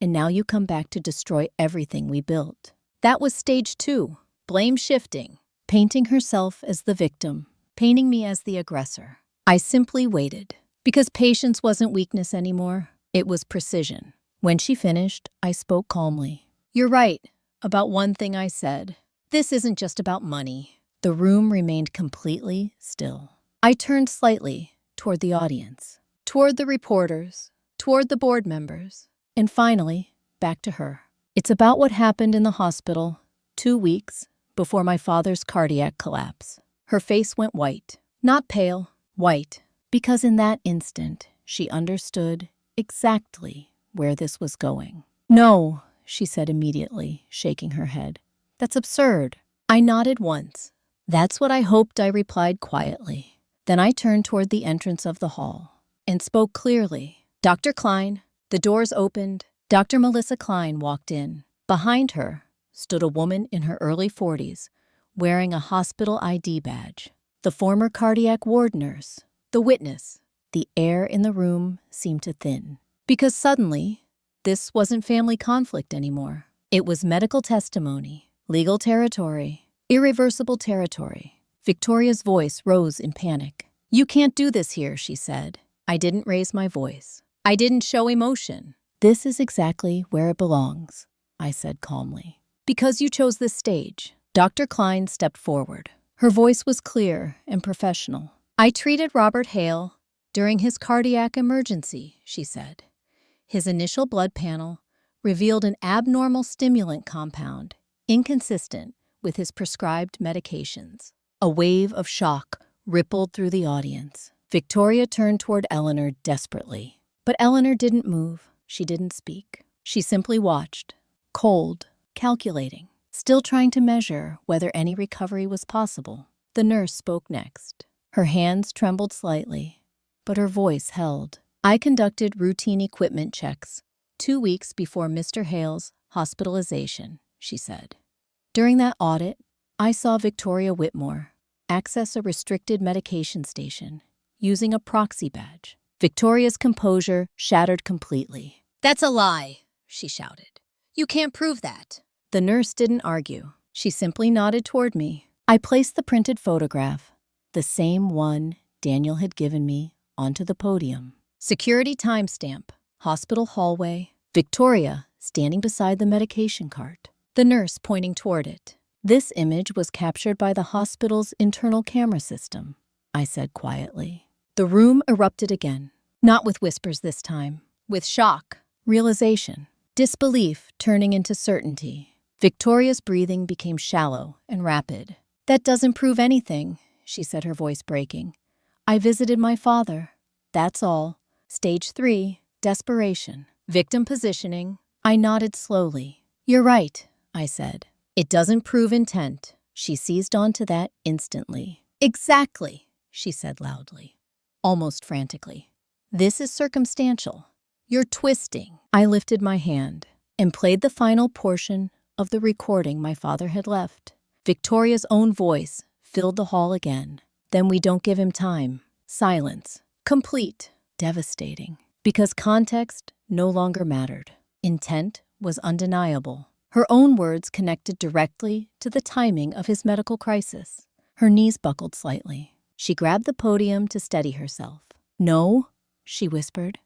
and now you come back to destroy everything we built." That was stage 2, blame shifting, painting herself as the victim, painting me as the aggressor. I simply waited, because patience wasn't weakness anymore, it was precision. When she finished, I spoke calmly. "You're right about one thing I said. This isn't just about money." The room remained completely still. I turned slightly toward the audience, toward the reporters, toward the board members, and finally, back to her. "It's about what happened in the hospital 2 weeks before my father's cardiac collapse." Her face went white, not pale, white, because in that instant, she understood exactly where this was going. "No," she said immediately, shaking her head. "That's absurd." I nodded once. "That's what I hoped," I replied quietly. Then I turned toward the entrance of the hall and spoke clearly. "Dr. Klein." The doors opened. Dr. Melissa Klein walked in. Behind her stood a woman in her early 40s, wearing a hospital ID badge. The former cardiac ward nurse, the witness. The air in the room seemed to thin, because suddenly, this wasn't family conflict anymore. It was medical testimony, legal territory, irreversible territory. Victoria's voice rose in panic. "You can't do this here," she said. I didn't raise my voice. I didn't show emotion. "This is exactly where it belongs," I said calmly. "Because you chose this stage." Dr. Klein stepped forward. Her voice was clear and professional. "I treated Robert Hale during his cardiac emergency," she said. "His initial blood panel revealed an abnormal stimulant compound, inconsistent with his prescribed medications." A wave of shock rippled through the audience. Victoria turned toward Eleanor desperately. But Eleanor didn't move. She didn't speak. She simply watched, cold, calculating, still trying to measure whether any recovery was possible. The nurse spoke next. Her hands trembled slightly, but her voice held. "I conducted routine equipment checks 2 weeks before Mr. Hale's hospitalization," she said. "During that audit, I saw Victoria Whitmore access a restricted medication station using a proxy badge." Victoria's composure shattered completely. "That's a lie," she shouted. "You can't prove that." The nurse didn't argue. She simply nodded toward me. I placed the printed photograph, the same one Daniel had given me, onto the podium. Security timestamp, hospital hallway, Victoria standing beside the medication cart, the nurse pointing toward it. This image was captured by the hospital's internal camera system, I said quietly. The room erupted again, not with whispers this time, with shock, realization, disbelief turning into certainty. Victoria's breathing became shallow and rapid. That doesn't prove anything, she said, her voice breaking. I visited my father. That's all. Stage 3, desperation. Victim positioning. I nodded slowly. You're right, I said. It doesn't prove intent. She seized onto that instantly. Exactly, she said loudly, almost frantically. This is circumstantial. You're twisting. I lifted my hand and played the final portion of the recording my father had left. Victoria's own voice filled the hall again. Then we don't give him time. Silence. Complete. Devastating. Because context no longer mattered. Intent was undeniable. Her own words connected directly to the timing of his medical crisis. Her knees buckled slightly. She grabbed the podium to steady herself. No, she whispered.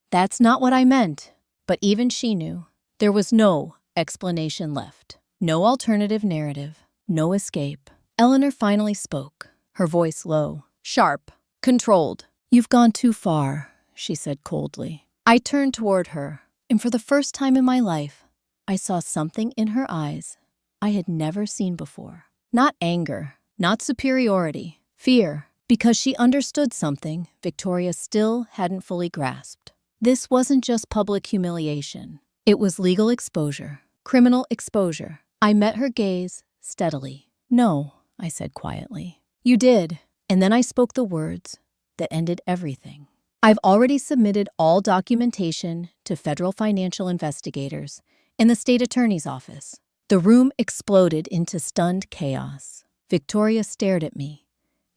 That's not what I meant. But even she knew. There was no explanation left. No alternative narrative. No escape. Eleanor finally spoke, her voice low, sharp, controlled. You've gone too far, she said coldly. I turned toward her, and for the first time in my life, I saw something in her eyes I had never seen before. Not anger, not superiority, fear, because she understood something Victoria still hadn't fully grasped. This wasn't just public humiliation. It was legal exposure, criminal exposure. I met her gaze steadily. No, I said quietly. You did. And then I spoke the words that ended everything. I've already submitted all documentation to federal financial investigators in the state attorney's office. The room exploded into stunned chaos. Victoria stared at me,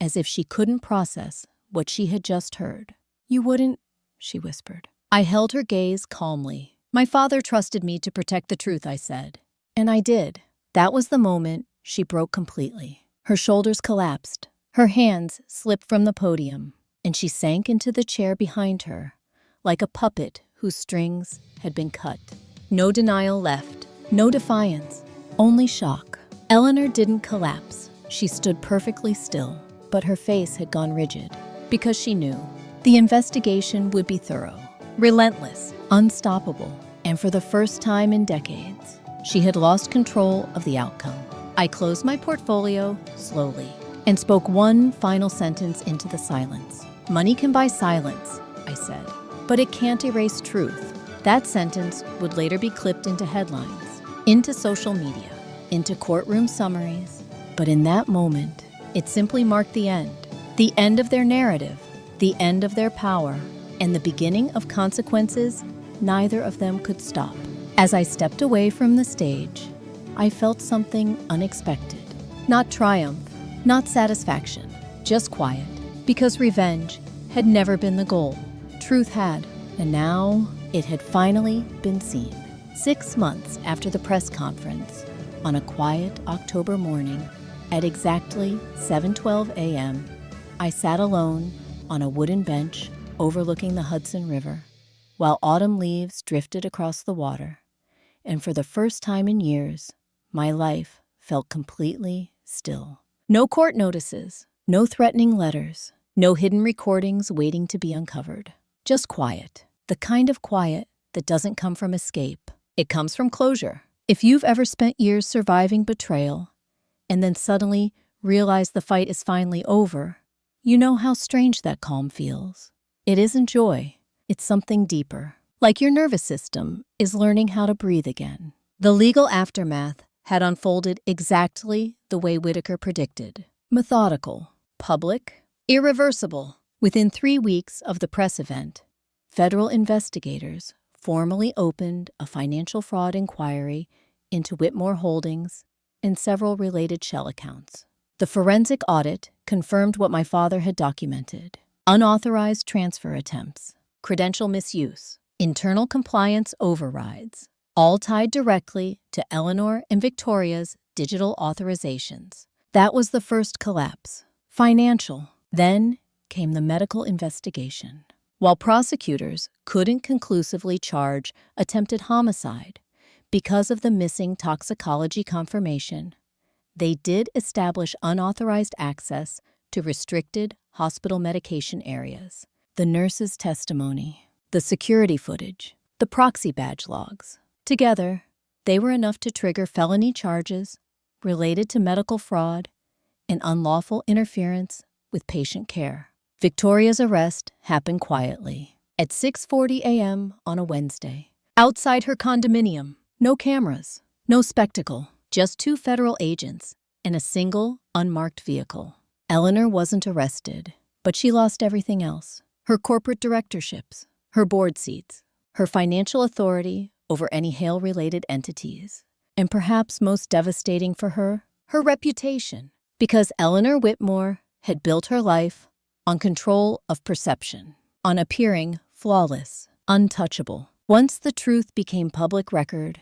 as if she couldn't process what she had just heard. You wouldn't, she whispered. I held her gaze calmly. My father trusted me to protect the truth, I said. And I did. That was the moment she broke completely. Her shoulders collapsed. Her hands slipped from the podium, and she sank into the chair behind her, like a puppet whose strings had been cut. No denial left, no defiance, only shock. Eleanor didn't collapse. She stood perfectly still, but her face had gone rigid, because she knew the investigation would be thorough, relentless, unstoppable, and for the first time in decades, she had lost control of the outcome. I closed my portfolio slowly and spoke one final sentence into the silence. Money can buy silence, I said, but it can't erase truth. That sentence would later be clipped into headlines, into social media, into courtroom summaries. But in that moment, it simply marked the end of their narrative, the end of their power, and the beginning of consequences neither of them could stop. As I stepped away from the stage, I felt something unexpected. Not triumph, not satisfaction, just quiet. Because revenge had never been the goal. Truth had, and now it had finally been seen. 6 months after the press conference, on a quiet October morning, at exactly 7:12 a.m., I sat alone on a wooden bench overlooking the Hudson River, while autumn leaves drifted across the water, and for the first time in years, my life felt completely still. No court notices, no threatening letters, no hidden recordings waiting to be uncovered. Just quiet. The kind of quiet that doesn't come from escape. It comes from closure. If you've ever spent years surviving betrayal and then suddenly realize the fight is finally over, you know how strange that calm feels. It isn't joy. It's something deeper. Like your nervous system is learning how to breathe again. The legal aftermath had unfolded exactly the way Whitaker predicted. Methodical, public, irreversible. Within 3 weeks of the press event, federal investigators formally opened a financial fraud inquiry into Whitmore Holdings and several related shell accounts. The forensic audit confirmed what my father had documented: unauthorized transfer attempts, credential misuse, internal compliance overrides, all tied directly to Eleanor and Victoria's digital authorizations. That was the first collapse. Financial. Then came the medical investigation. While prosecutors couldn't conclusively charge attempted homicide because of the missing toxicology confirmation, They did establish unauthorized access to restricted hospital medication areas. The nurse's testimony, the security footage, the proxy badge logs. Together, they were enough to trigger felony charges related to medical fraud and unlawful interference with patient care. Victoria's arrest happened quietly at 6:40 a.m. on a Wednesday. Outside her condominium, no cameras, no spectacle, just 2 federal agents and a single unmarked vehicle. Eleanor wasn't arrested, but she lost everything else. Her corporate directorships, her board seats, her financial authority over any Hale-related entities, and perhaps most devastating for her, her reputation, because Eleanor Whitmore had built her life on control of perception, on appearing flawless, untouchable. Once the truth became public record,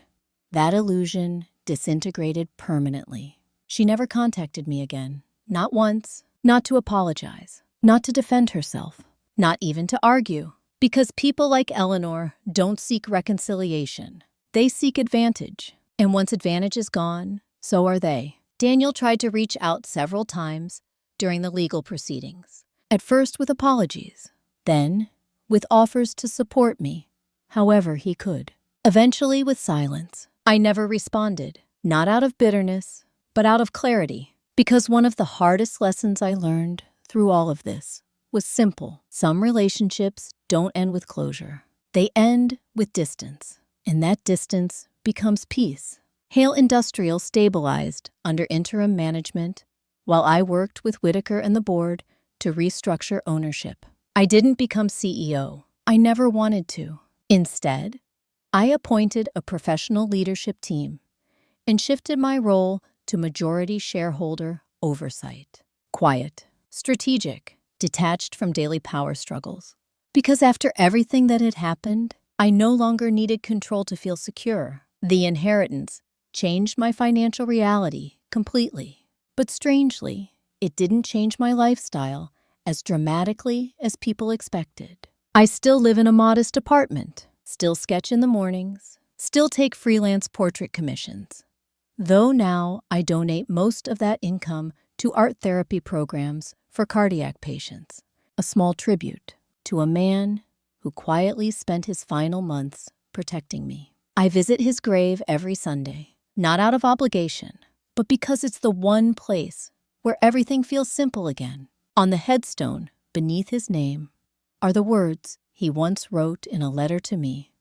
that illusion disintegrated permanently. She never contacted me again. Not once, not to apologize, not to defend herself, not even to argue. Because people like Eleanor don't seek reconciliation. They seek advantage. And once advantage is gone, so are they. Daniel tried to reach out several times during the legal proceedings. At first with apologies, then with offers to support me, however he could. Eventually with silence. I never responded, not out of bitterness, but out of clarity. Because one of the hardest lessons I learned through all of this was simple. Some relationships don't end with closure. They end with distance, and that distance becomes peace. Hale Industrial stabilized under interim management while I worked with Whitaker and the board to restructure ownership. I didn't become CEO. I never wanted to. Instead, I appointed a professional leadership team and shifted my role to majority shareholder oversight. Quiet, strategic, detached from daily power struggles. Because after everything that had happened, I no longer needed control to feel secure. The inheritance changed my financial reality completely. But strangely, it didn't change my lifestyle as dramatically as people expected. I still live in a modest apartment, still sketch in the mornings, still take freelance portrait commissions. Though now I donate most of that income to art therapy programs for cardiac patients, a small tribute to a man who quietly spent his final months protecting me. I visit his grave every Sunday, not out of obligation, but because it's the one place where everything feels simple again. On the headstone beneath his name are the words he once wrote in a letter to me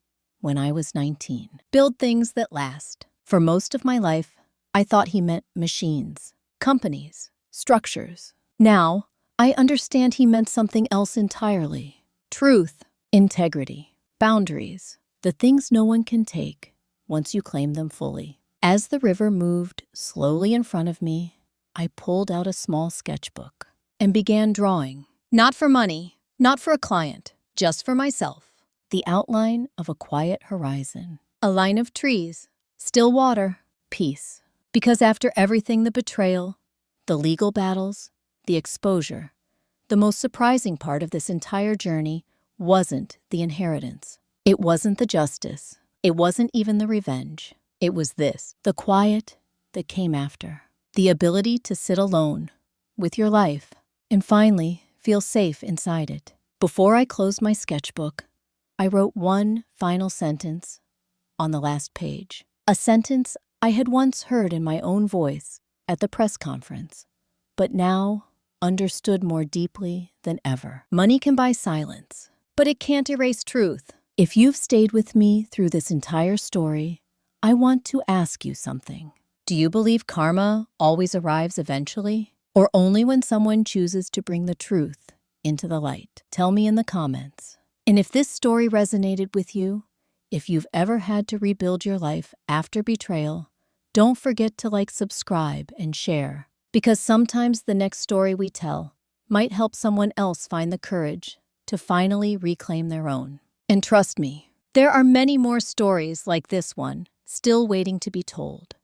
when I was 19. Build things that last. For most of my life, I thought he meant machines, companies, structures. Now, I understand he meant something else entirely. Truth, integrity, boundaries, the things no one can take once you claim them fully. As the river moved slowly in front of me, I pulled out a small sketchbook and began drawing. Not for money, not for a client, just for myself. The outline of a quiet horizon, a line of trees, still water, peace. Because after everything, the betrayal, the legal battles, the exposure, the most surprising part of this entire journey wasn't the inheritance. It wasn't the justice. It wasn't even the revenge. It was this, the quiet that came after. The ability to sit alone with your life and finally feel safe inside it. Before I closed my sketchbook, I wrote one final sentence on the last page. A sentence I had once heard in my own voice at the press conference, but now understood more deeply than ever. Money can buy silence, but it can't erase truth. If you've stayed with me through this entire story, I want to ask you something. Do you believe karma always arrives eventually, or only when someone chooses to bring the truth into the light? Tell me in the comments. And if this story resonated with you, if you've ever had to rebuild your life after betrayal, don't forget to subscribe, and share, because sometimes the next story we tell might help someone else find the courage to finally reclaim their own. And trust me, there are many more stories like this one still waiting to be told.